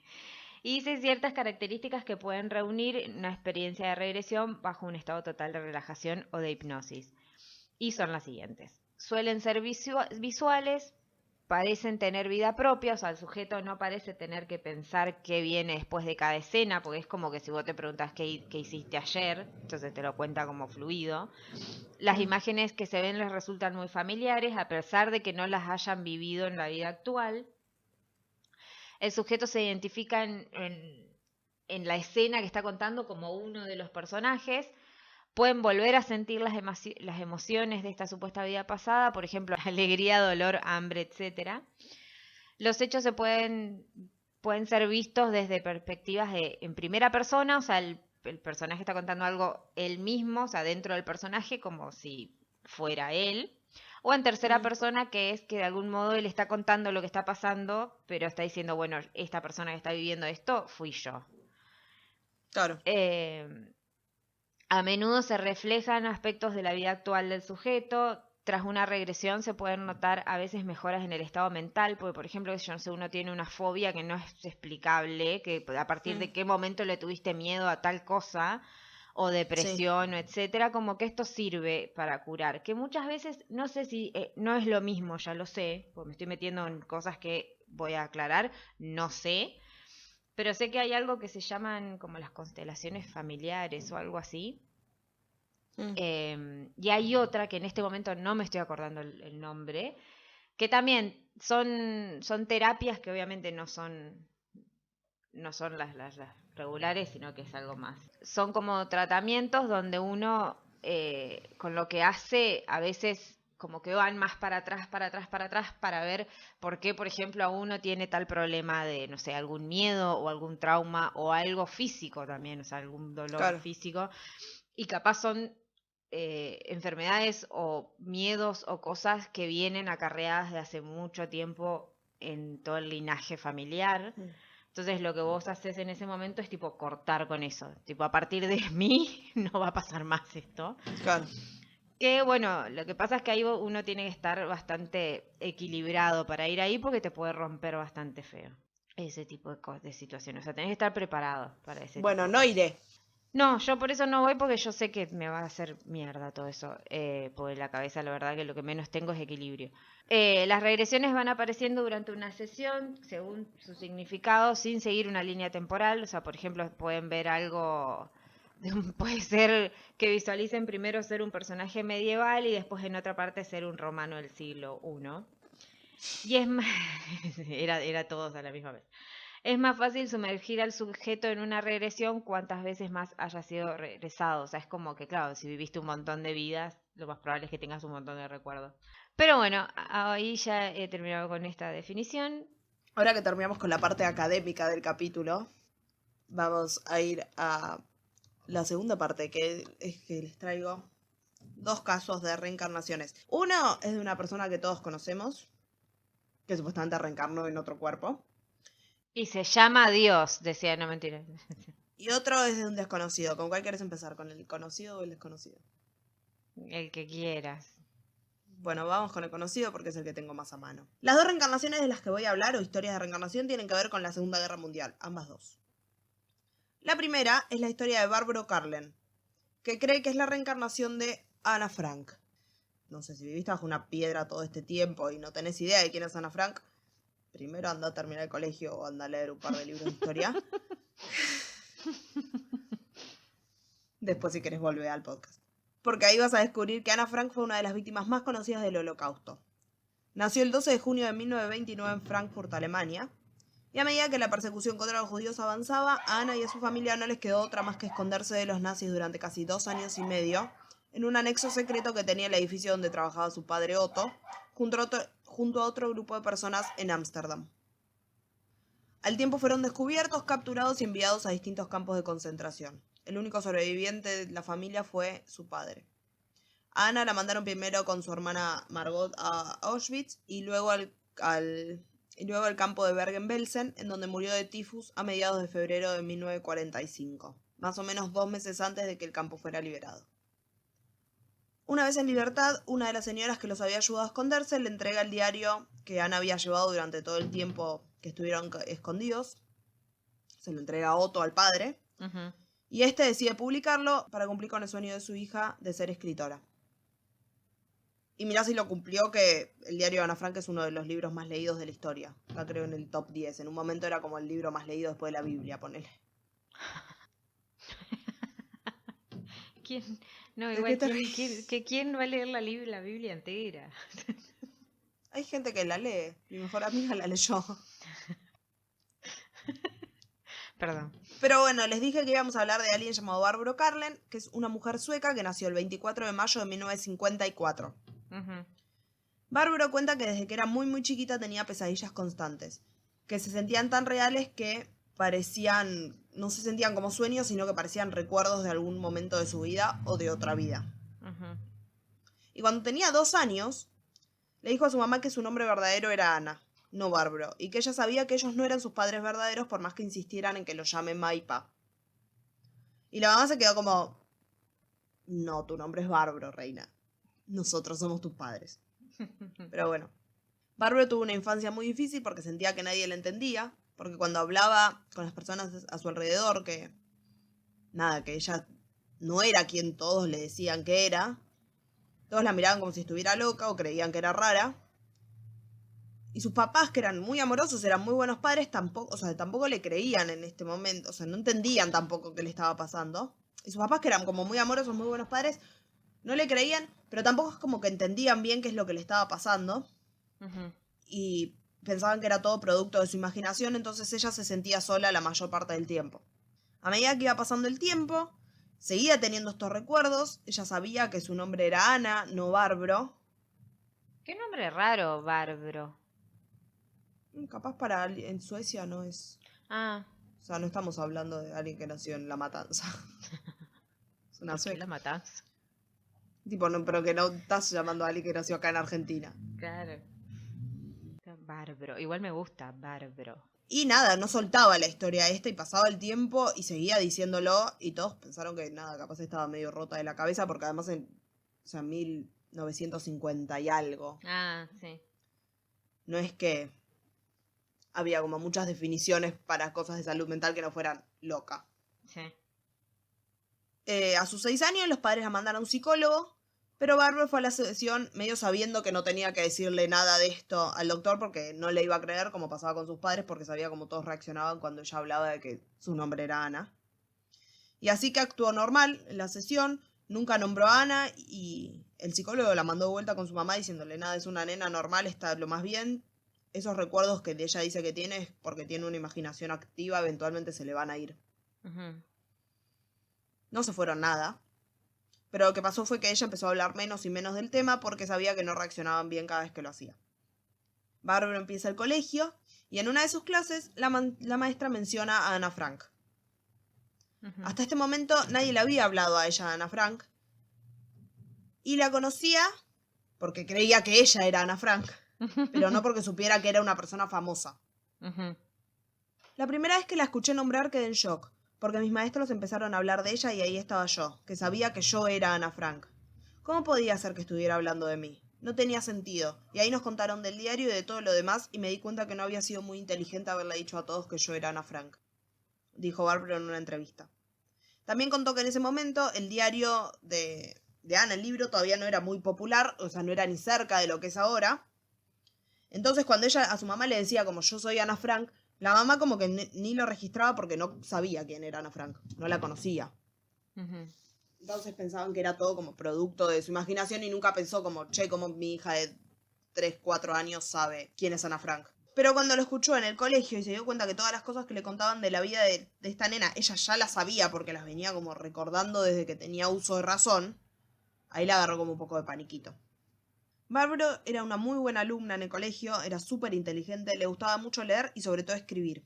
Y dice ciertas características que pueden reunir una experiencia de regresión bajo un estado total de relajación o de hipnosis. Y son las siguientes. Suelen ser visuales, parecen tener vida propia, o sea, el sujeto no parece tener que pensar qué viene después de cada escena, porque es como que si vos te preguntás qué hiciste ayer, entonces te lo cuenta como fluido. Las imágenes que se ven les resultan muy familiares, a pesar de que no las hayan vivido en la vida actual. El sujeto se identifica en la escena que está contando como uno de los personajes. Pueden volver a sentir las emociones de esta supuesta vida pasada, por ejemplo, alegría, dolor, hambre, etc. Los hechos pueden ser vistos desde perspectivas en primera persona, o sea, el personaje está contando algo él mismo, o sea, dentro del personaje, como si fuera él. O en tercera persona, que es que de algún modo él está contando lo que está pasando, pero está diciendo, bueno, esta persona que está viviendo esto fui yo. Claro. A menudo se reflejan aspectos de la vida actual del sujeto. Tras una regresión se pueden notar a veces mejoras en el estado mental, porque por ejemplo, yo no sé, uno tiene una fobia que no es explicable, que a partir de qué momento le tuviste miedo a tal cosa, o depresión, o etcétera, como que esto sirve para curar. Que muchas veces, no sé si, no es lo mismo, ya lo sé, porque me estoy metiendo en cosas que voy a aclarar, no sé, pero sé que hay algo que se llaman como las constelaciones familiares o algo así. Y hay otra que en este momento no me estoy acordando el nombre, que también son terapias que obviamente no son las regulares, sino que es algo más. Son como tratamientos donde uno, con lo que hace, a veces como que van más para atrás, para ver por qué, por ejemplo, a uno tiene tal problema de, no sé, algún miedo o algún trauma o algo físico también, o sea, algún dolor físico. Y capaz son enfermedades o miedos o cosas que vienen acarreadas de hace mucho tiempo en todo el linaje familiar. Entonces lo que vos haces en ese momento es tipo cortar con eso. Tipo, a partir de mí no va a pasar más esto. Claro. Que bueno, lo que pasa es que ahí uno tiene que estar bastante equilibrado para ir ahí porque te puede romper bastante feo ese tipo de situaciones. O sea, tenés que estar preparado para ese Bueno, tipo no de iré. No, yo por eso no voy porque yo sé que me va a hacer mierda todo eso. Porque la cabeza, la verdad, que lo que menos tengo es equilibrio. Las regresiones van apareciendo durante una sesión según su significado, sin seguir una línea temporal. O sea, por ejemplo, pueden ver algo. Puede ser que visualicen primero ser un personaje medieval y después en otra parte ser un romano del siglo I. Y es más. Era todos a la misma vez. Es más fácil sumergir al sujeto en una regresión cuantas veces más haya sido regresado. O sea, es como que, claro, si viviste un montón de vidas, lo más probable es que tengas un montón de recuerdos. Pero bueno, ahí ya he terminado con esta definición. Ahora que terminamos con la parte académica del capítulo, vamos a ir a la segunda parte, que es que les traigo 2 casos de reencarnaciones. Uno es de una persona que todos conocemos, que supuestamente reencarnó en otro cuerpo. Y se llama Dios, decía, no, mentira. Y otro es de un desconocido. ¿Con cuál quieres empezar? ¿Con el conocido o el desconocido? El que quieras. Bueno, vamos con el conocido porque es el que tengo más a mano. Las 2 reencarnaciones de las que voy a hablar, o historias de reencarnación, tienen que ver con la Segunda Guerra Mundial, ambas 2. La primera es la historia de Barbro Carlen, que cree que es la reencarnación de Ana Frank. No sé, si viviste bajo una piedra todo este tiempo y no tenés idea de quién es Ana Frank, primero anda a terminar el colegio o anda a leer un par de libros de historia. Después, si querés, volver al podcast. Porque ahí vas a descubrir que Ana Frank fue una de las víctimas más conocidas del Holocausto. Nació el 12 de junio de 1929 en Frankfurt, Alemania. Y a medida que la persecución contra los judíos avanzaba, a Ana y a su familia no les quedó otra más que esconderse de los nazis durante casi 2 años y medio en un anexo secreto que tenía el edificio donde trabajaba su padre Otto, junto a otro grupo de personas en Ámsterdam. Al tiempo fueron descubiertos, capturados y enviados a distintos campos de concentración. El único sobreviviente de la familia fue su padre. A Ana la mandaron primero con su hermana Margot a Auschwitz y luego al campo de Bergen-Belsen, en donde murió de tifus a mediados de febrero de 1945, más o menos 2 meses antes de que el campo fuera liberado. Una vez en libertad, una de las señoras que los había ayudado a esconderse le entrega el diario que Ana había llevado durante todo el tiempo que estuvieron escondidos. Se lo entrega a Otto, al padre, y este decide publicarlo para cumplir con el sueño de su hija de ser escritora. Y mirá si lo cumplió, que el diario de Ana Frank es uno de los libros más leídos de la historia. Está, creo, en el top 10. En un momento era como el libro más leído después de la Biblia, ponele. ¿Quién? No, igual, ¿quién va a leer la Biblia entera? Hay gente que la lee. Mi mejor amiga la leyó. Perdón. Pero bueno, les dije que íbamos a hablar de alguien llamado Barbro Carlen, que es una mujer sueca que nació el 24 de mayo de 1954. Barbro cuenta que desde que era muy muy chiquita tenía pesadillas constantes, que se sentían tan reales que no se sentían como sueños, sino que parecían recuerdos de algún momento de su vida o de otra vida. Y cuando tenía 2 años, le dijo a su mamá que su nombre verdadero era Ana, no Barbro, y que ella sabía que ellos no eran sus padres verdaderos por más que insistieran en que los llame ma y pa. Y la mamá se quedó como: no, tu nombre es Barbro, reina. Nosotros somos tus padres. Pero bueno. Barbro tuvo una infancia muy difícil porque sentía que nadie la entendía, porque cuando hablaba con las personas a su alrededor, que ella no era quien todos le decían que era, todos la miraban como si estuviera loca o creían que era rara. Y sus papás, que eran muy amorosos, eran muy buenos padres, tampoco le creían en este momento. O sea, no entendían tampoco qué le estaba pasando. Y sus papás, que eran como muy amorosos, muy buenos padres, no le creían, pero tampoco es como que entendían bien qué es lo que le estaba pasando. Ujú. Y pensaban que era todo producto de su imaginación, entonces ella se sentía sola la mayor parte del tiempo. A medida que iba pasando el tiempo, seguía teniendo estos recuerdos. Ella sabía que su nombre era Ana, no Barbro. Qué nombre raro, Bárbaro. Capaz en Suecia no es... Ah, O sea, no estamos hablando de alguien que nació en La Matanza. Es una ¿por qué la sueca. matanza? Tipo, no, pero que no estás llamando a alguien que nació acá en Argentina. Claro. Bárbaro. Igual me gusta, Bárbaro. Y nada, no soltaba la historia esta y pasaba el tiempo y seguía diciéndolo y todos pensaron que nada, capaz estaba medio rota de la cabeza porque además en 1950 y algo. Ah, sí. No es que había como muchas definiciones para cosas de salud mental que no fueran loca. Sí. A sus 6 años los padres la mandaron a un psicólogo, pero Barbara fue a la sesión medio sabiendo que no tenía que decirle nada de esto al doctor porque no le iba a creer, como pasaba con sus padres, porque sabía cómo todos reaccionaban cuando ella hablaba de que su nombre era Ana. Y así que actuó normal en la sesión, nunca nombró a Ana y el psicólogo la mandó de vuelta con su mamá diciéndole nada, es una nena normal, está lo más bien. Esos recuerdos que ella dice que tiene es porque tiene una imaginación activa, eventualmente se le van a ir. Ujú. No se fueron nada. Pero lo que pasó fue que ella empezó a hablar menos y menos del tema porque sabía que no reaccionaban bien cada vez que lo hacía. Bárbara empieza el colegio y en una de sus clases la maestra menciona a Ana Frank. Ujú. Hasta este momento nadie le había hablado a ella, a Ana Frank. Y la conocía porque creía que ella era Ana Frank, pero no porque supiera que era una persona famosa. Ujú. La primera vez que la escuché nombrar quedé en shock, porque mis maestros empezaron a hablar de ella y ahí estaba yo, que sabía que yo era Ana Frank. ¿Cómo podía ser que estuviera hablando de mí? No tenía sentido, y ahí nos contaron del diario y de todo lo demás y me di cuenta que no había sido muy inteligente haberle dicho a todos que yo era Ana Frank, dijo Barbara en una entrevista. También contó que en ese momento el diario de Ana, el libro, todavía no era muy popular, o sea, no era ni cerca de lo que es ahora. Entonces cuando ella a su mamá le decía como yo soy Ana Frank, la mamá como que ni lo registraba porque no sabía quién era Ana Frank, no la conocía. Ujú. Entonces pensaban que era todo como producto de su imaginación y nunca pensó como, che, como mi hija de 3, 4 años sabe quién es Ana Frank. Pero cuando lo escuchó en el colegio y se dio cuenta que todas las cosas que le contaban de la vida de esta nena, ella ya las sabía porque las venía como recordando desde que tenía uso de razón, ahí la agarró como un poco de paniquito. Bárbara era una muy buena alumna en el colegio, era súper inteligente, le gustaba mucho leer y sobre todo escribir.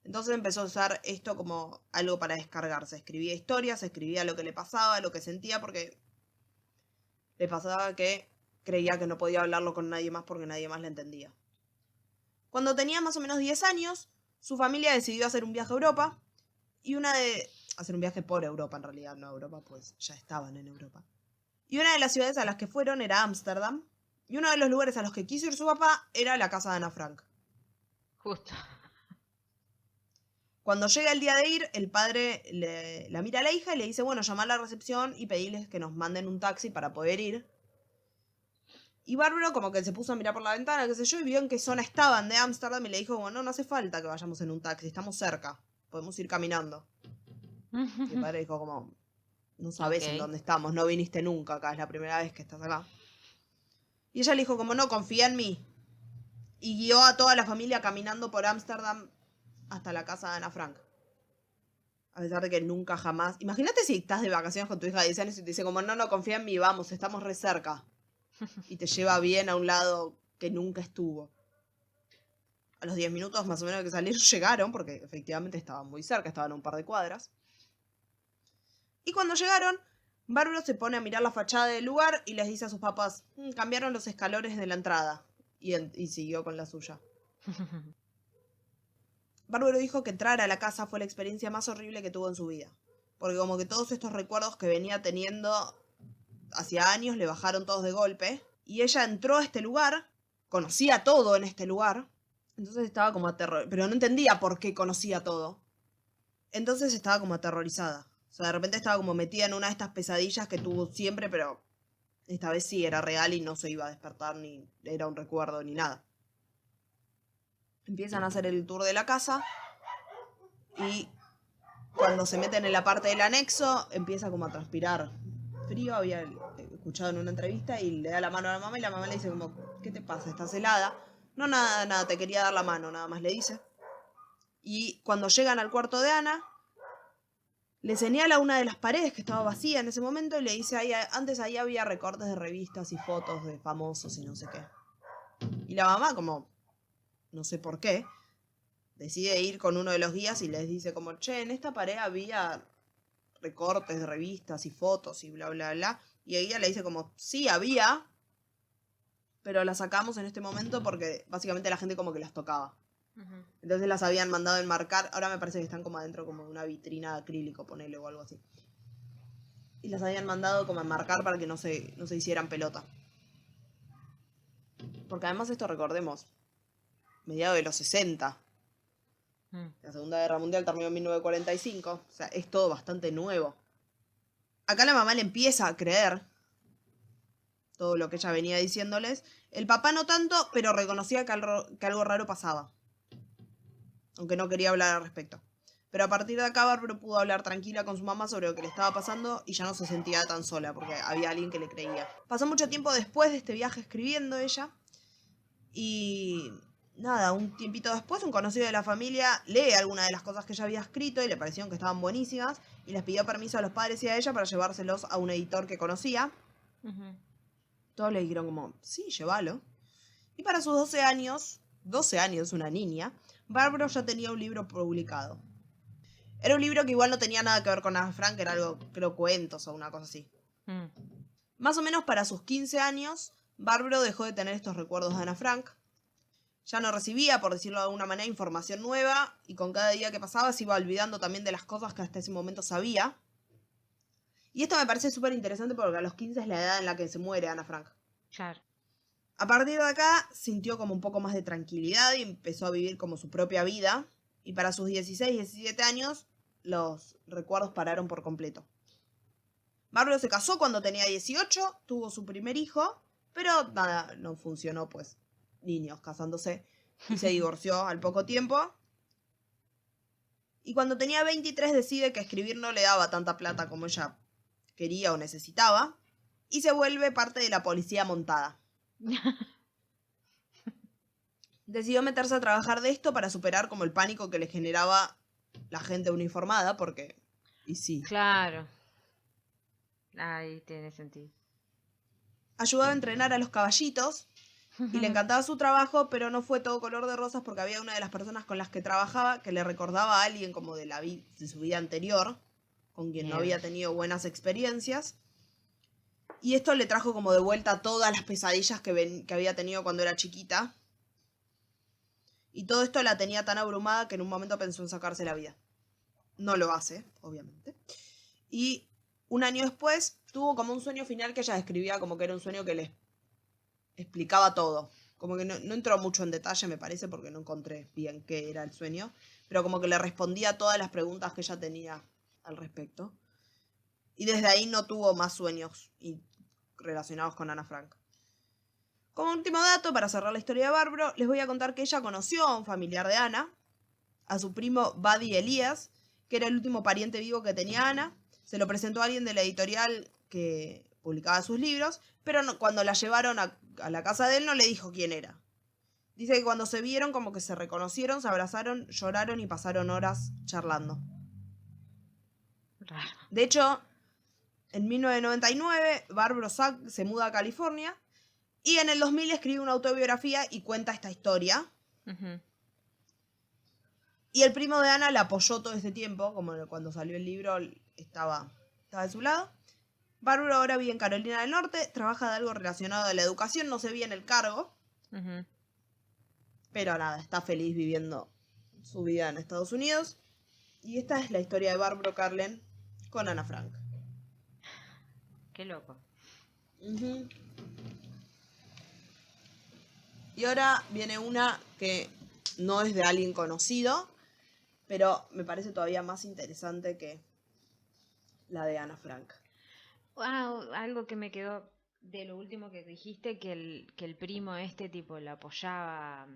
Entonces empezó a usar esto como algo para descargarse. Escribía historias, escribía lo que le pasaba, lo que sentía, porque le pasaba que creía que no podía hablarlo con nadie más porque nadie más le entendía. Cuando tenía más o menos 10 años, su familia decidió hacer un viaje a Europa y hacer un viaje por Europa en realidad, no a Europa, pues ya estaban en Europa. Y una de las ciudades a las que fueron era Ámsterdam. Y uno de los lugares a los que quiso ir su papá era la casa de Ana Frank. Justo. Cuando llega el día de ir, el padre la mira a la hija y le dice, bueno, llama a la recepción y pedirles que nos manden un taxi para poder ir. Y Bárbara como que se puso a mirar por la ventana, qué sé yo, y vio en qué zona estaban de Ámsterdam y le dijo, bueno, no hace falta que vayamos en un taxi, estamos cerca, podemos ir caminando. Y el padre dijo como, no sabes Ok. en dónde estamos, no viniste nunca acá, es la primera vez que estás acá. Y ella le dijo como, no, confía en mí. Y guió a toda la familia caminando por Ámsterdam hasta la casa de Ana Frank. A pesar de que nunca jamás... Imagínate si estás de vacaciones con tu hija de 10 años y te dice como, no, confía en mí, vamos, estamos re cerca. Y te lleva bien a un lado que nunca estuvo. A los 10 minutos más o menos que salieron llegaron, porque efectivamente estaban muy cerca, estaban a un par de cuadras. Y cuando llegaron, Bárbara se pone a mirar la fachada del lugar y les dice a sus papás, cambiaron los escalones de la entrada. Y siguió con la suya. Bárbara dijo que entrar a la casa fue la experiencia más horrible que tuvo en su vida. Porque como que todos estos recuerdos que venía teniendo hacía años le bajaron todos de golpe. Y ella entró a este lugar, conocía todo en este lugar. Entonces estaba como aterrorizada. Pero no entendía por qué conocía todo. Entonces estaba como aterrorizada. O sea, de repente estaba como metida en una de estas pesadillas que tuvo siempre, pero esta vez sí era real y no se iba a despertar, ni era un recuerdo, ni nada. Empiezan a hacer el tour de la casa y cuando se meten en la parte del anexo empieza como a transpirar frío. Había escuchado en una entrevista y le da la mano a la mamá y la mamá le dice como, ¿qué te pasa? ¿Estás helada? No, nada, te quería dar la mano, nada más le dice. Y cuando llegan al cuarto de Ana, le señala una de las paredes que estaba vacía en ese momento y le dice, antes ahí había recortes de revistas y fotos de famosos y no sé qué. Y la mamá, como, no sé por qué, decide ir con uno de los guías y les dice como, che, en esta pared había recortes de revistas y fotos y bla, bla, bla. Y ella le dice como, sí, había, pero las sacamos en este momento porque básicamente la gente como que las tocaba. Entonces las habían mandado enmarcar. Ahora me parece que están como adentro como de una vitrina de acrílico, ponele, o algo así. Y las habían mandado como a enmarcar para que no se hicieran pelota. Porque además esto, recordemos, mediados de los 60. La Segunda Guerra Mundial terminó en 1945. O sea, es todo bastante nuevo. Acá la mamá le empieza a creer todo lo que ella venía diciéndoles. El papá no tanto, pero reconocía que algo raro pasaba. Aunque no quería hablar al respecto. Pero a partir de acá Bárbara pudo hablar tranquila con su mamá sobre lo que le estaba pasando y ya no se sentía tan sola porque había alguien que le creía. Pasó mucho tiempo después de este viaje escribiendo ella y nada, un tiempito después un conocido de la familia lee algunas de las cosas que ella había escrito y le parecieron que estaban buenísimas y les pidió permiso a los padres y a ella para llevárselos a un editor que conocía. Todos le dijeron como, sí, llévalo. Y para sus 12 años, una niña, Bárbara ya tenía un libro publicado. Era un libro que igual no tenía nada que ver con Ana Frank, era algo, creo, cuentos o una cosa así. Más o menos para sus 15 años, Bárbara dejó de tener estos recuerdos de Ana Frank. Ya no recibía, por decirlo de alguna manera, información nueva y con cada día que pasaba se iba olvidando también de las cosas que hasta ese momento sabía. Y esto me parece súper interesante porque a los 15 es la edad en la que se muere Ana Frank. Claro. A partir de acá sintió como un poco más de tranquilidad y empezó a vivir como su propia vida. Y para sus 16, 17 años, los recuerdos pararon por completo. Bárbara se casó cuando tenía 18, tuvo su primer hijo, pero nada, no funcionó, pues, niños casándose, y se divorció al poco tiempo. Y cuando tenía 23 decide que escribir no le daba tanta plata como ella quería o necesitaba, y se vuelve parte de la policía montada. Decidió meterse a trabajar de esto para superar como el pánico que le generaba la gente uniformada, porque... Y sí. Claro. Ahí tiene sentido. Ayudaba a entrenar a los caballitos y le encantaba su trabajo, pero no fue todo color de rosas porque había una de las personas con las que trabajaba que le recordaba a alguien como de su vida anterior, con quien no había tenido buenas experiencias. Y esto le trajo como de vuelta todas las pesadillas que había tenido cuando era chiquita. Y todo esto la tenía tan abrumada que en un momento pensó en sacarse la vida. No lo hace, obviamente. Y un año después tuvo como un sueño final que ella describía como que era un sueño que le explicaba todo. Como que no entró mucho en detalle, me parece, porque no encontré bien qué era el sueño. Pero como que le respondía a todas las preguntas que ella tenía al respecto. Y desde ahí no tuvo más sueños relacionados con Ana Frank. Como último dato, para cerrar la historia de Bárbara, les voy a contar que ella conoció a un familiar de Ana, a su primo Buddy Elías, que era el último pariente vivo que tenía Ana. Se lo presentó a alguien de la editorial que publicaba sus libros, pero cuando la llevaron a la casa de él no le dijo quién era. Dice que cuando se vieron como que se reconocieron, se abrazaron, lloraron y pasaron horas charlando. Raro. De hecho, en 1999, Bárbara Sack se muda a California y en el 2000 escribe una autobiografía y cuenta esta historia. Y el primo de Ana la apoyó todo este tiempo, como cuando salió el libro estaba de su lado. Bárbara ahora vive en Carolina del Norte, trabaja de algo relacionado a la educación, no sé bien el cargo. Pero nada, está feliz viviendo su vida en Estados Unidos. Y esta es la historia de Bárbara Carlen con Ana Frank. Qué loco. Y ahora viene una que no es de alguien conocido, pero me parece todavía más interesante que la de Ana Frank. Algo que me quedó de lo último que dijiste, que el primo tipo la apoyaba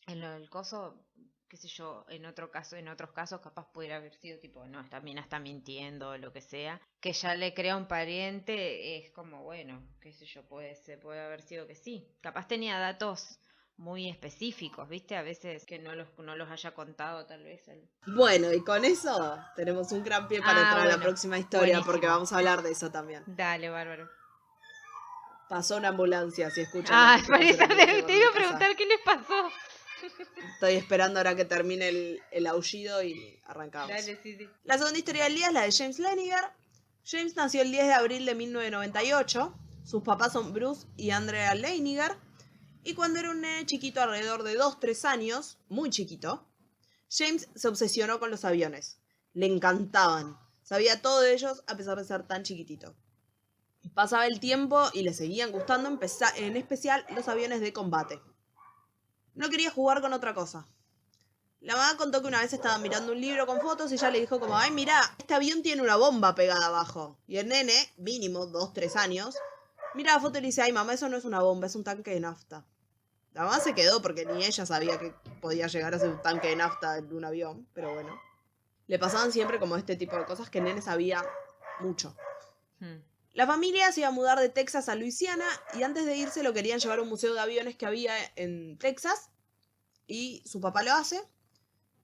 el coso, qué sé yo, en otros casos capaz pudiera haber sido tipo, no, esta mina está mintiendo o lo que sea, que ya le crea un pariente, es como, bueno, qué sé yo, puede haber sido que sí. Capaz tenía datos muy específicos, ¿viste? A veces que no los haya contado tal vez él. Bueno, y con eso tenemos un gran pie para entrar a la Bueno, próxima historia, porque buenísimo. vamos a hablar de eso también. Dale, bárbaro. Pasó una ambulancia, si escuchan. Ah, los pitos de la ambulancia por te mi iba a casa. preguntar qué les pasó. Estoy esperando ahora que termine el aullido y arrancamos. Dale, sí. La segunda historia del día es la de James Laniger. James nació el 10 de abril de 1998. Sus papás son Bruce y Andrea Laniger. Y cuando era un nene chiquito, alrededor de 2-3 años, muy chiquito, James se obsesionó con los aviones. Le encantaban. Sabía todo de ellos a pesar de ser tan chiquitito. Pasaba el tiempo y le seguían gustando, en especial los aviones de combate. No quería jugar con otra cosa. La mamá contó que una vez estaba mirando un libro con fotos y ella le dijo como, ay, mira, este avión tiene una bomba pegada abajo. Y el nene, mínimo 2-3 años, mira la foto y le dice, ay, mamá, eso no es una bomba, es un tanque de nafta. La mamá se quedó porque ni ella sabía que podía llegar a ser un tanque de nafta de un avión, pero bueno. Le pasaban siempre como este tipo de cosas que el nene sabía mucho. La familia se iba a mudar de Texas a Luisiana y antes de irse lo querían llevar a un museo de aviones que había en Texas y su papá lo hace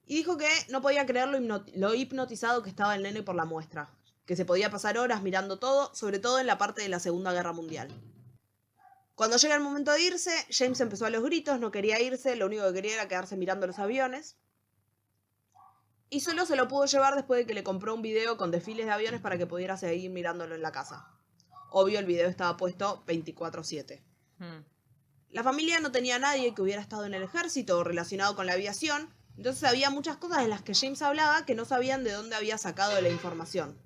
y dijo que no podía creer lo hipnotizado que estaba el nene por la muestra, que se podía pasar horas mirando todo, sobre todo en la parte de la Segunda Guerra Mundial. Cuando llega el momento de irse, James empezó a los gritos, no quería irse, lo único que quería era quedarse mirando los aviones. Y solo se lo pudo llevar después de que le compró un video con desfiles de aviones para que pudiera seguir mirándolo en la casa. Obvio, el video estaba puesto 24/7. La familia no tenía a nadie que hubiera estado en el ejército o relacionado con la aviación, entonces había muchas cosas de las que James hablaba que no sabían de dónde había sacado la información.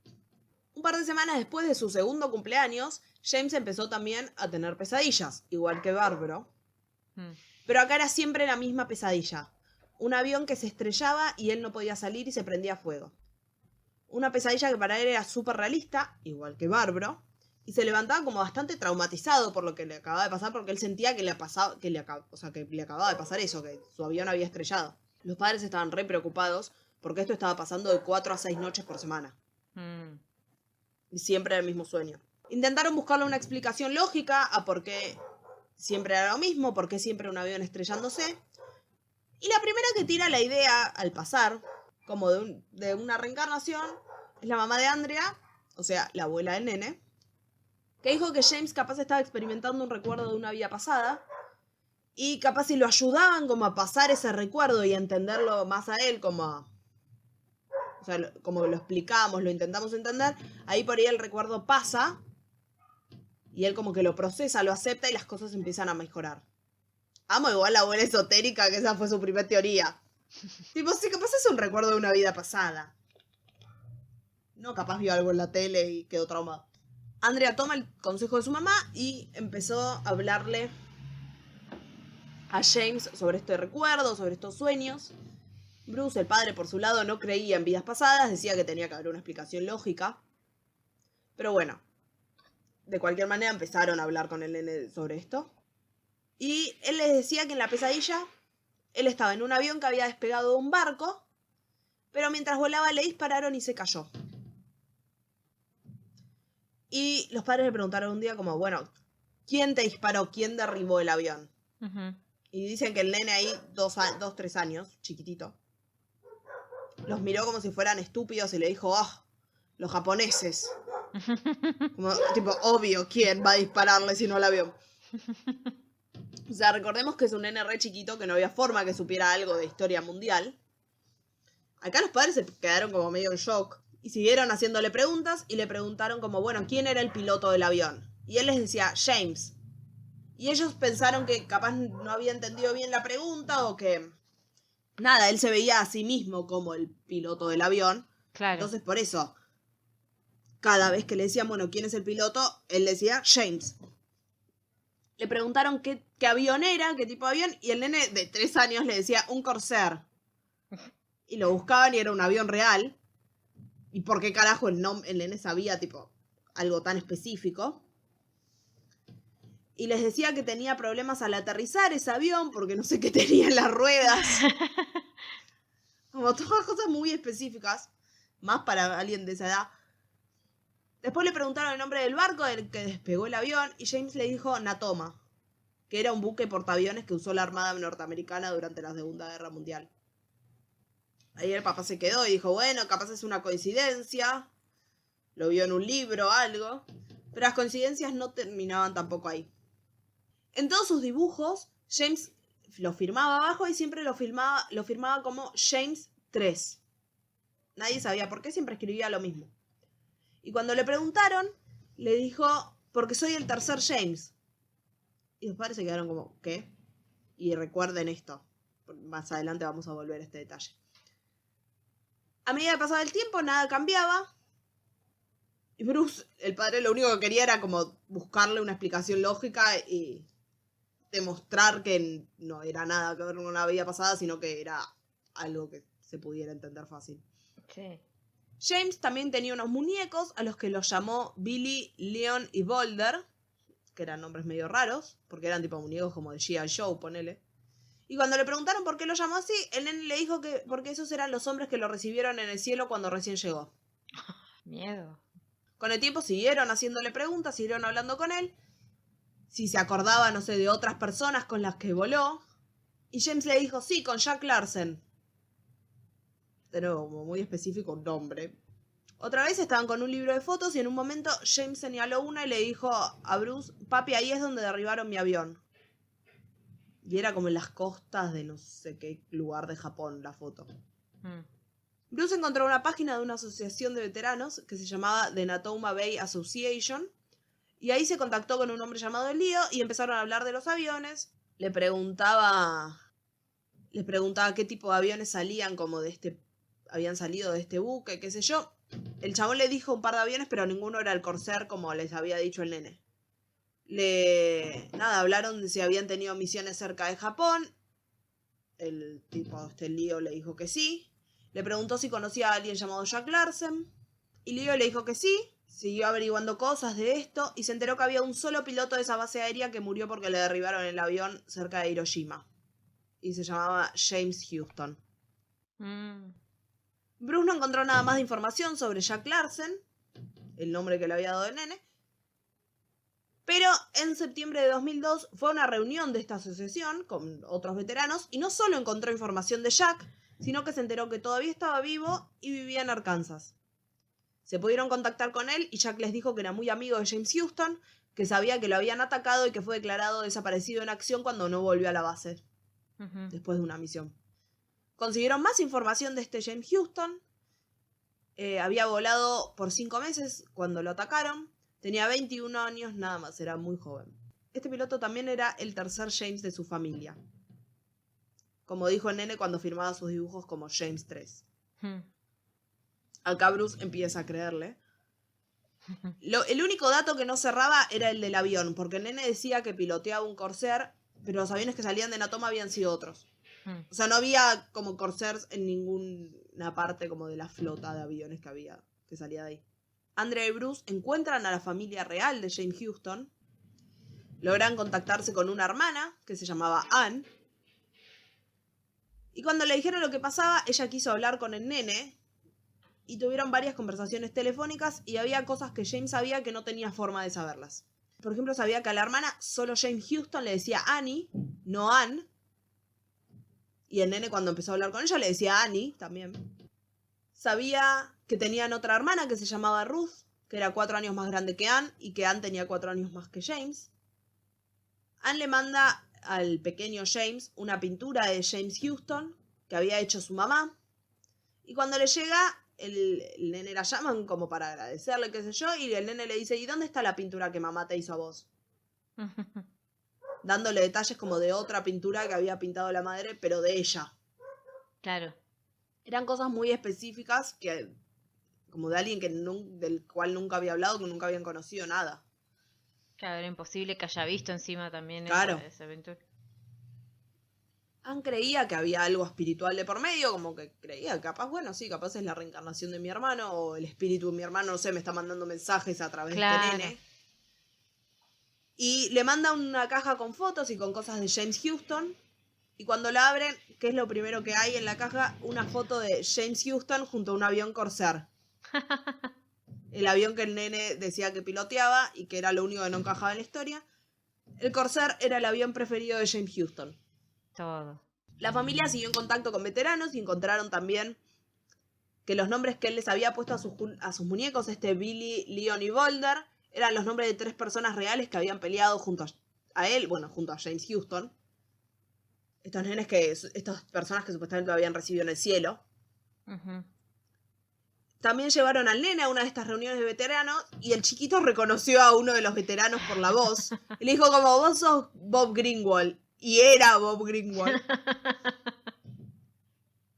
Un par de semanas después de su segundo cumpleaños, James empezó también a tener pesadillas, igual que Bárbaro. Pero acá era siempre la misma pesadilla. Un avión que se estrellaba y él no podía salir y se prendía fuego. Una pesadilla que para él era súper realista, igual que Bárbaro, y se levantaba como bastante traumatizado por lo que le acababa de pasar, porque él sentía que le acababa de pasar eso, que su avión había estrellado. Los padres estaban re preocupados porque esto estaba pasando de 4 a 6 noches por semana. Y siempre era el mismo sueño. Intentaron buscarle una explicación lógica a por qué siempre era lo mismo, por qué siempre un avión estrellándose. Y la primera que tira la idea al pasar, como de una reencarnación, es la mamá de Andrea, o sea, la abuela del nene, que dijo que James capaz estaba experimentando un recuerdo de una vida pasada y capaz si lo ayudaban como a pasar ese recuerdo y a entenderlo más a él, como lo explicamos, lo intentamos entender, ahí por ahí el recuerdo pasa y él como que lo procesa, lo acepta y las cosas empiezan a mejorar. Amo igual la abuela esotérica, que esa fue su primera teoría. Tipo, sí, capaz es un recuerdo de una vida pasada. No, capaz vio algo en la tele y quedó traumado. Andrea toma el consejo de su mamá y empezó a hablarle a James sobre este recuerdo, sobre estos sueños. Bruce, el padre, por su lado, no creía en vidas pasadas, decía que tenía que haber una explicación lógica. Pero bueno, de cualquier manera empezaron a hablar con el nene sobre esto. Y él les decía que en la pesadilla, él estaba en un avión que había despegado de un barco, pero mientras volaba le dispararon y se cayó. Y los padres le preguntaron un día como, bueno, ¿quién te disparó? ¿Quién derribó el avión? Y dicen que el nene ahí, 2-3 años, chiquitito, los miró como si fueran estúpidos y le dijo, los japoneses. Como, tipo, obvio, ¿quién va a dispararle si no el avión? O sea, recordemos que es un nene re chiquito que no había forma que supiera algo de historia mundial. Acá los padres se quedaron como medio en shock y siguieron haciéndole preguntas y le preguntaron como, bueno, ¿quién era el piloto del avión? Y él les decía, James. Y ellos pensaron que capaz no había entendido bien la pregunta o que, nada, él se veía a sí mismo como el piloto del avión. Claro. Entonces, por eso, cada vez que le decían, bueno, ¿quién es el piloto? Él decía, James. Le preguntaron qué avión era, qué tipo de avión, y el nene de 3 años le decía, un Corsair. Y lo buscaban y era un avión real. ¿Y por qué carajo el nene sabía, tipo, algo tan específico? Y les decía que tenía problemas al aterrizar ese avión porque no sé qué tenía en las ruedas. Como todas cosas muy específicas, más para alguien de esa edad. Después le preguntaron el nombre del barco del que despegó el avión y James le dijo Natoma, que era un buque portaaviones que usó la Armada norteamericana durante la Segunda Guerra Mundial. Ahí el papá se quedó y dijo, bueno, capaz es una coincidencia, lo vio en un libro o algo, pero las coincidencias no terminaban tampoco ahí. En todos sus dibujos, James lo firmaba abajo y siempre lo firmaba como James 3. Nadie sabía por qué, siempre escribía lo mismo. Y cuando le preguntaron, le dijo, porque soy el tercer James. Y los padres se quedaron como, ¿qué? Y recuerden esto, más adelante vamos a volver a este detalle. A medida que pasaba el tiempo, nada cambiaba. Y Bruce, el padre, lo único que quería era como buscarle una explicación lógica y demostrar que no era nada que ver con una vida pasada, sino que era algo que se pudiera entender fácil. Sí. James también tenía unos muñecos a los que los llamó Billy, Leon y Boulder, que eran nombres medio raros, porque eran tipo muñecos como de G.I. Joe, ponele. Y cuando le preguntaron por qué lo llamó así, el nene le dijo que porque esos eran los hombres que lo recibieron en el cielo cuando recién llegó. Miedo. Con el tiempo siguieron haciéndole preguntas, siguieron hablando con él, si se acordaba, no sé, de otras personas con las que voló. Y James le dijo, sí, con Jack Larsen. De nuevo, como muy específico un nombre. Otra vez estaban con un libro de fotos y en un momento James señaló una y le dijo a Bruce, papi, ahí es donde derribaron mi avión. Y era como en las costas de no sé qué lugar de Japón la foto. Bruce encontró una página de una asociación de veteranos que se llamaba The Natoma Bay Association. Y ahí se contactó con un hombre llamado Leo y empezaron a hablar de los aviones. Les preguntaba qué tipo de aviones habían salido de este buque, qué sé yo. El chabón le dijo un par de aviones, pero ninguno era el Corsair, como les había dicho el nene. Hablaron de si habían tenido misiones cerca de Japón. El tipo, Leo, le dijo que sí. Le preguntó si conocía a alguien llamado Jack Larsen. Y Leo le dijo que sí. Siguió averiguando cosas de esto y se enteró que había un solo piloto de esa base aérea que murió porque le derribaron el avión cerca de Hiroshima. Y se llamaba James Houston. Bruce no encontró nada más de información sobre Jack Larsen, el nombre que le había dado el nene. Pero en septiembre de 2002 fue a una reunión de esta asociación con otros veteranos y no solo encontró información de Jack, sino que se enteró que todavía estaba vivo y vivía en Arkansas. Se pudieron contactar con él y Jack les dijo que era muy amigo de James Houston, que sabía que lo habían atacado y que fue declarado desaparecido en acción cuando no volvió a la base, después de una misión. Consiguieron más información de este James Houston. Había volado por 5 meses cuando lo atacaron. Tenía 21 años nada más, era muy joven. Este piloto también era el tercer James de su familia. Como dijo el nene cuando firmaba sus dibujos como James 3. Acá Bruce empieza a creerle. El único dato que no cerraba era el del avión, porque el nene decía que piloteaba un Corsair, pero los aviones que salían de Natoma habían sido otros. O sea, no había como Corsairs en ninguna parte como de la flota de aviones que salía de ahí. Andrea y Bruce encuentran a la familia real de James Houston. Logran contactarse con una hermana que se llamaba Anne. Y cuando le dijeron lo que pasaba, ella quiso hablar con el nene. Y tuvieron varias conversaciones telefónicas y había cosas que James sabía que no tenía forma de saberlas. Por ejemplo, sabía que a la hermana solo James Houston le decía Annie, no Anne. Y el nene cuando empezó a hablar con ella le decía Annie también. Sabía que tenían otra hermana que se llamaba Ruth, que era 4 años más grande que Anne y que Anne tenía 4 años más que James. Anne le manda al pequeño James una pintura de James Houston que había hecho su mamá. Y cuando le llega, el nene la llaman como para agradecerle, qué sé yo, y el nene le dice, ¿y dónde está la pintura que mamá te hizo a vos? Dándole detalles como de otra pintura que había pintado la madre, pero de ella. Claro. Eran cosas muy específicas que, como de alguien del cual nunca había hablado, que nunca habían conocido nada. Claro, era imposible que haya visto encima también claro. esa aventura. Anne creía que había algo espiritual de por medio, como que creía, capaz, bueno, sí, capaz es la reencarnación de mi hermano, o el espíritu de mi hermano, no sé, me está mandando mensajes a través de este nene. Y le manda una caja con fotos y con cosas de James Houston. Y cuando la abren, ¿qué es lo primero que hay en la caja? Una foto de James Houston junto a un avión Corsair. El avión que el nene decía que piloteaba y que era lo único que no encajaba en la historia. El Corsair era el avión preferido de James Houston. Todo. La familia siguió en contacto con veteranos y encontraron también que los nombres que él les había puesto a sus muñecos, Billy, Leon y Boulder, eran los nombres de 3 personas reales que habían peleado junto a él, bueno, junto a James Houston. Estas personas que supuestamente lo habían recibido en el cielo. Ujú. También llevaron al nene a una de estas reuniones de veteranos y el chiquito reconoció a uno de los veteranos por la voz. Y le dijo como, vos sos Bob Greenwald. Y era Bob Greenwald.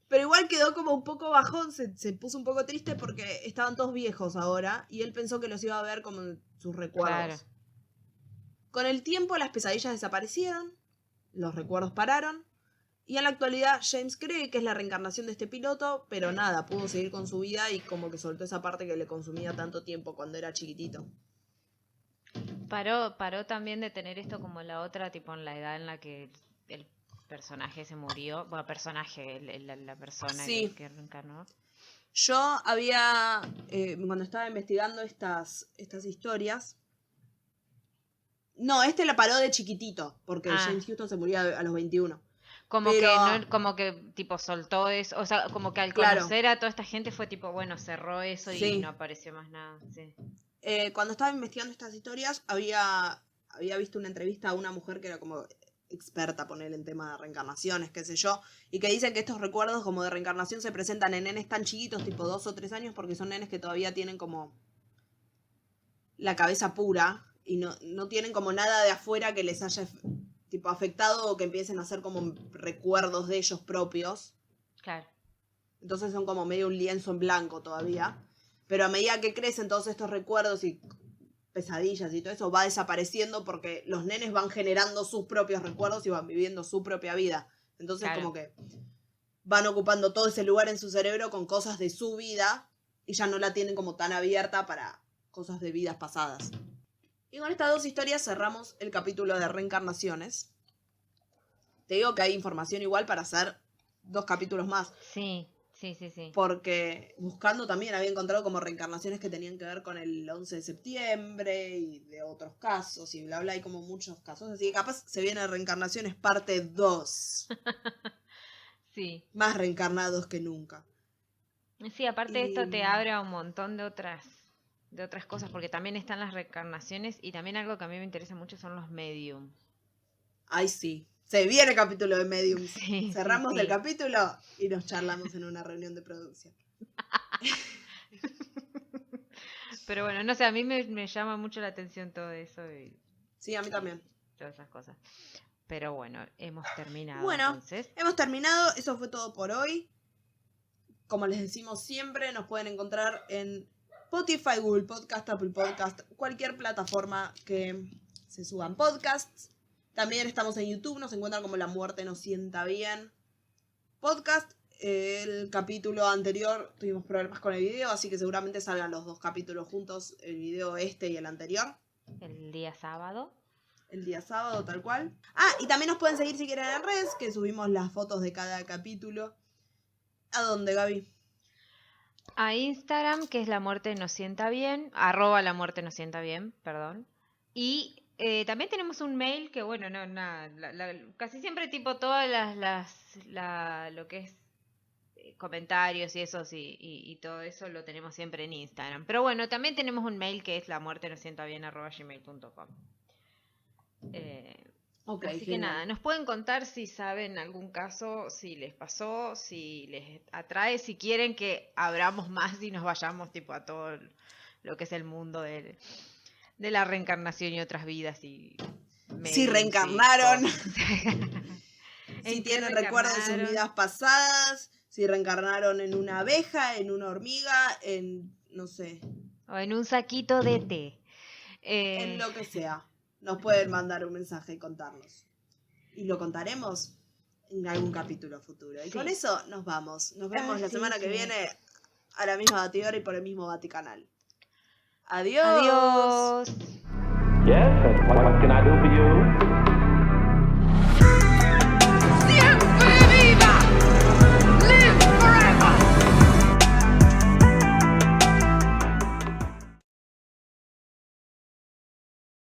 Pero igual quedó como un poco bajón, se puso un poco triste porque estaban todos viejos ahora y él pensó que los iba a ver como en sus recuerdos. Claro. Con el tiempo las pesadillas desaparecieron, los recuerdos pararon y en la actualidad James cree que es la reencarnación de este piloto, pero nada, pudo seguir con su vida y como que soltó esa parte que le consumía tanto tiempo cuando era chiquitito. Paró también de tener esto como la otra, tipo en la edad en la que el personaje se murió. Bueno, la persona Sí. que reencarnó. Yo había, cuando estaba investigando estas historias, no, la paró de chiquitito, porque James Houston se murió a los 21. Como Pero- que no, como que tipo soltó eso, o sea, como que al Claro. conocer a toda esta gente fue tipo, bueno, cerró eso y Sí. no apareció más nada. Sí. Cuando estaba investigando estas historias, había visto una entrevista a una mujer que era como experta, poner en tema de reencarnaciones, qué sé yo, y que dicen que estos recuerdos como de reencarnación se presentan en nenes tan chiquitos, tipo 2 o 3 años, porque son nenes que todavía tienen como la cabeza pura y no tienen como nada de afuera que les haya tipo afectado o que empiecen a hacer como recuerdos de ellos propios. Claro. Entonces son como medio un lienzo en blanco todavía. Pero a medida que crecen todos estos recuerdos y pesadillas y todo eso, va desapareciendo porque los nenes van generando sus propios recuerdos y van viviendo su propia vida. Entonces Claro. como que van ocupando todo ese lugar en su cerebro con cosas de su vida y ya no la tienen como tan abierta para cosas de vidas pasadas. Y con estas 2 historias cerramos el capítulo de reencarnaciones. Te digo que hay información igual para hacer 2 capítulos más. Sí. Porque buscando también había encontrado como reencarnaciones que tenían que ver con el 11 de septiembre y de otros casos y bla bla, hay como muchos casos. Así que capaz se viene reencarnaciones parte 2. Sí. Más reencarnados que nunca. Sí, aparte Y- esto te abre a un montón de otras cosas, porque también están las reencarnaciones y también algo que a mí me interesa mucho son los medium. Ay, sí. Se viene capítulo de Mediums. Sí, Cerramos sí. el capítulo y nos charlamos en una reunión de producción. Pero bueno, no sé, a mí me llama mucho la atención todo eso y Sí, a mí también. todas esas cosas. Pero bueno, hemos terminado Bueno, entonces. hemos terminado. Eso fue todo por hoy. Como les decimos siempre, nos pueden encontrar en Spotify, Google Podcast, Apple Podcast, cualquier plataforma que se suban podcasts. También estamos en YouTube, nos encuentran como La Muerte Nos Sienta Bien podcast. El capítulo anterior tuvimos problemas con el video, así que seguramente salgan los 2 capítulos juntos, el video y el anterior. El día sábado. El día sábado, tal cual. Ah, y también nos pueden seguir si quieren en redes, que subimos las fotos de cada capítulo. ¿A dónde, Gaby? A Instagram, que es La Muerte Nos Sienta Bien, @ La Muerte Nos Sienta Bien, perdón. Y también tenemos un mail que, bueno, no, nada, casi siempre tipo todas lo que es comentarios y eso y todo eso lo tenemos siempre en Instagram. Pero bueno, también tenemos un mail que es lamuertenossientabien @gmail.com. Ok, Así que genial. nada, nos pueden contar si saben algún caso, si les pasó, si les atrae, si quieren que abramos más y nos vayamos tipo a todo lo que es el mundo de la reencarnación y otras vidas y Si mediums y reencarnaron. cosas. Si ¿En qué tienen recuerdos de sus reencarnaron? vidas pasadas, si reencarnaron en una abeja, en una hormiga, en, no sé, O en un saquito de té. en lo que sea. Nos pueden mandar un mensaje y contarnos. Y lo contaremos en algún capítulo futuro. Y Sí. con eso nos vamos. Nos vemos la Así semana que que- viene a la misma batidora y por el mismo Vaticanal. Adiós. Adiós. Yes, what can I do for you?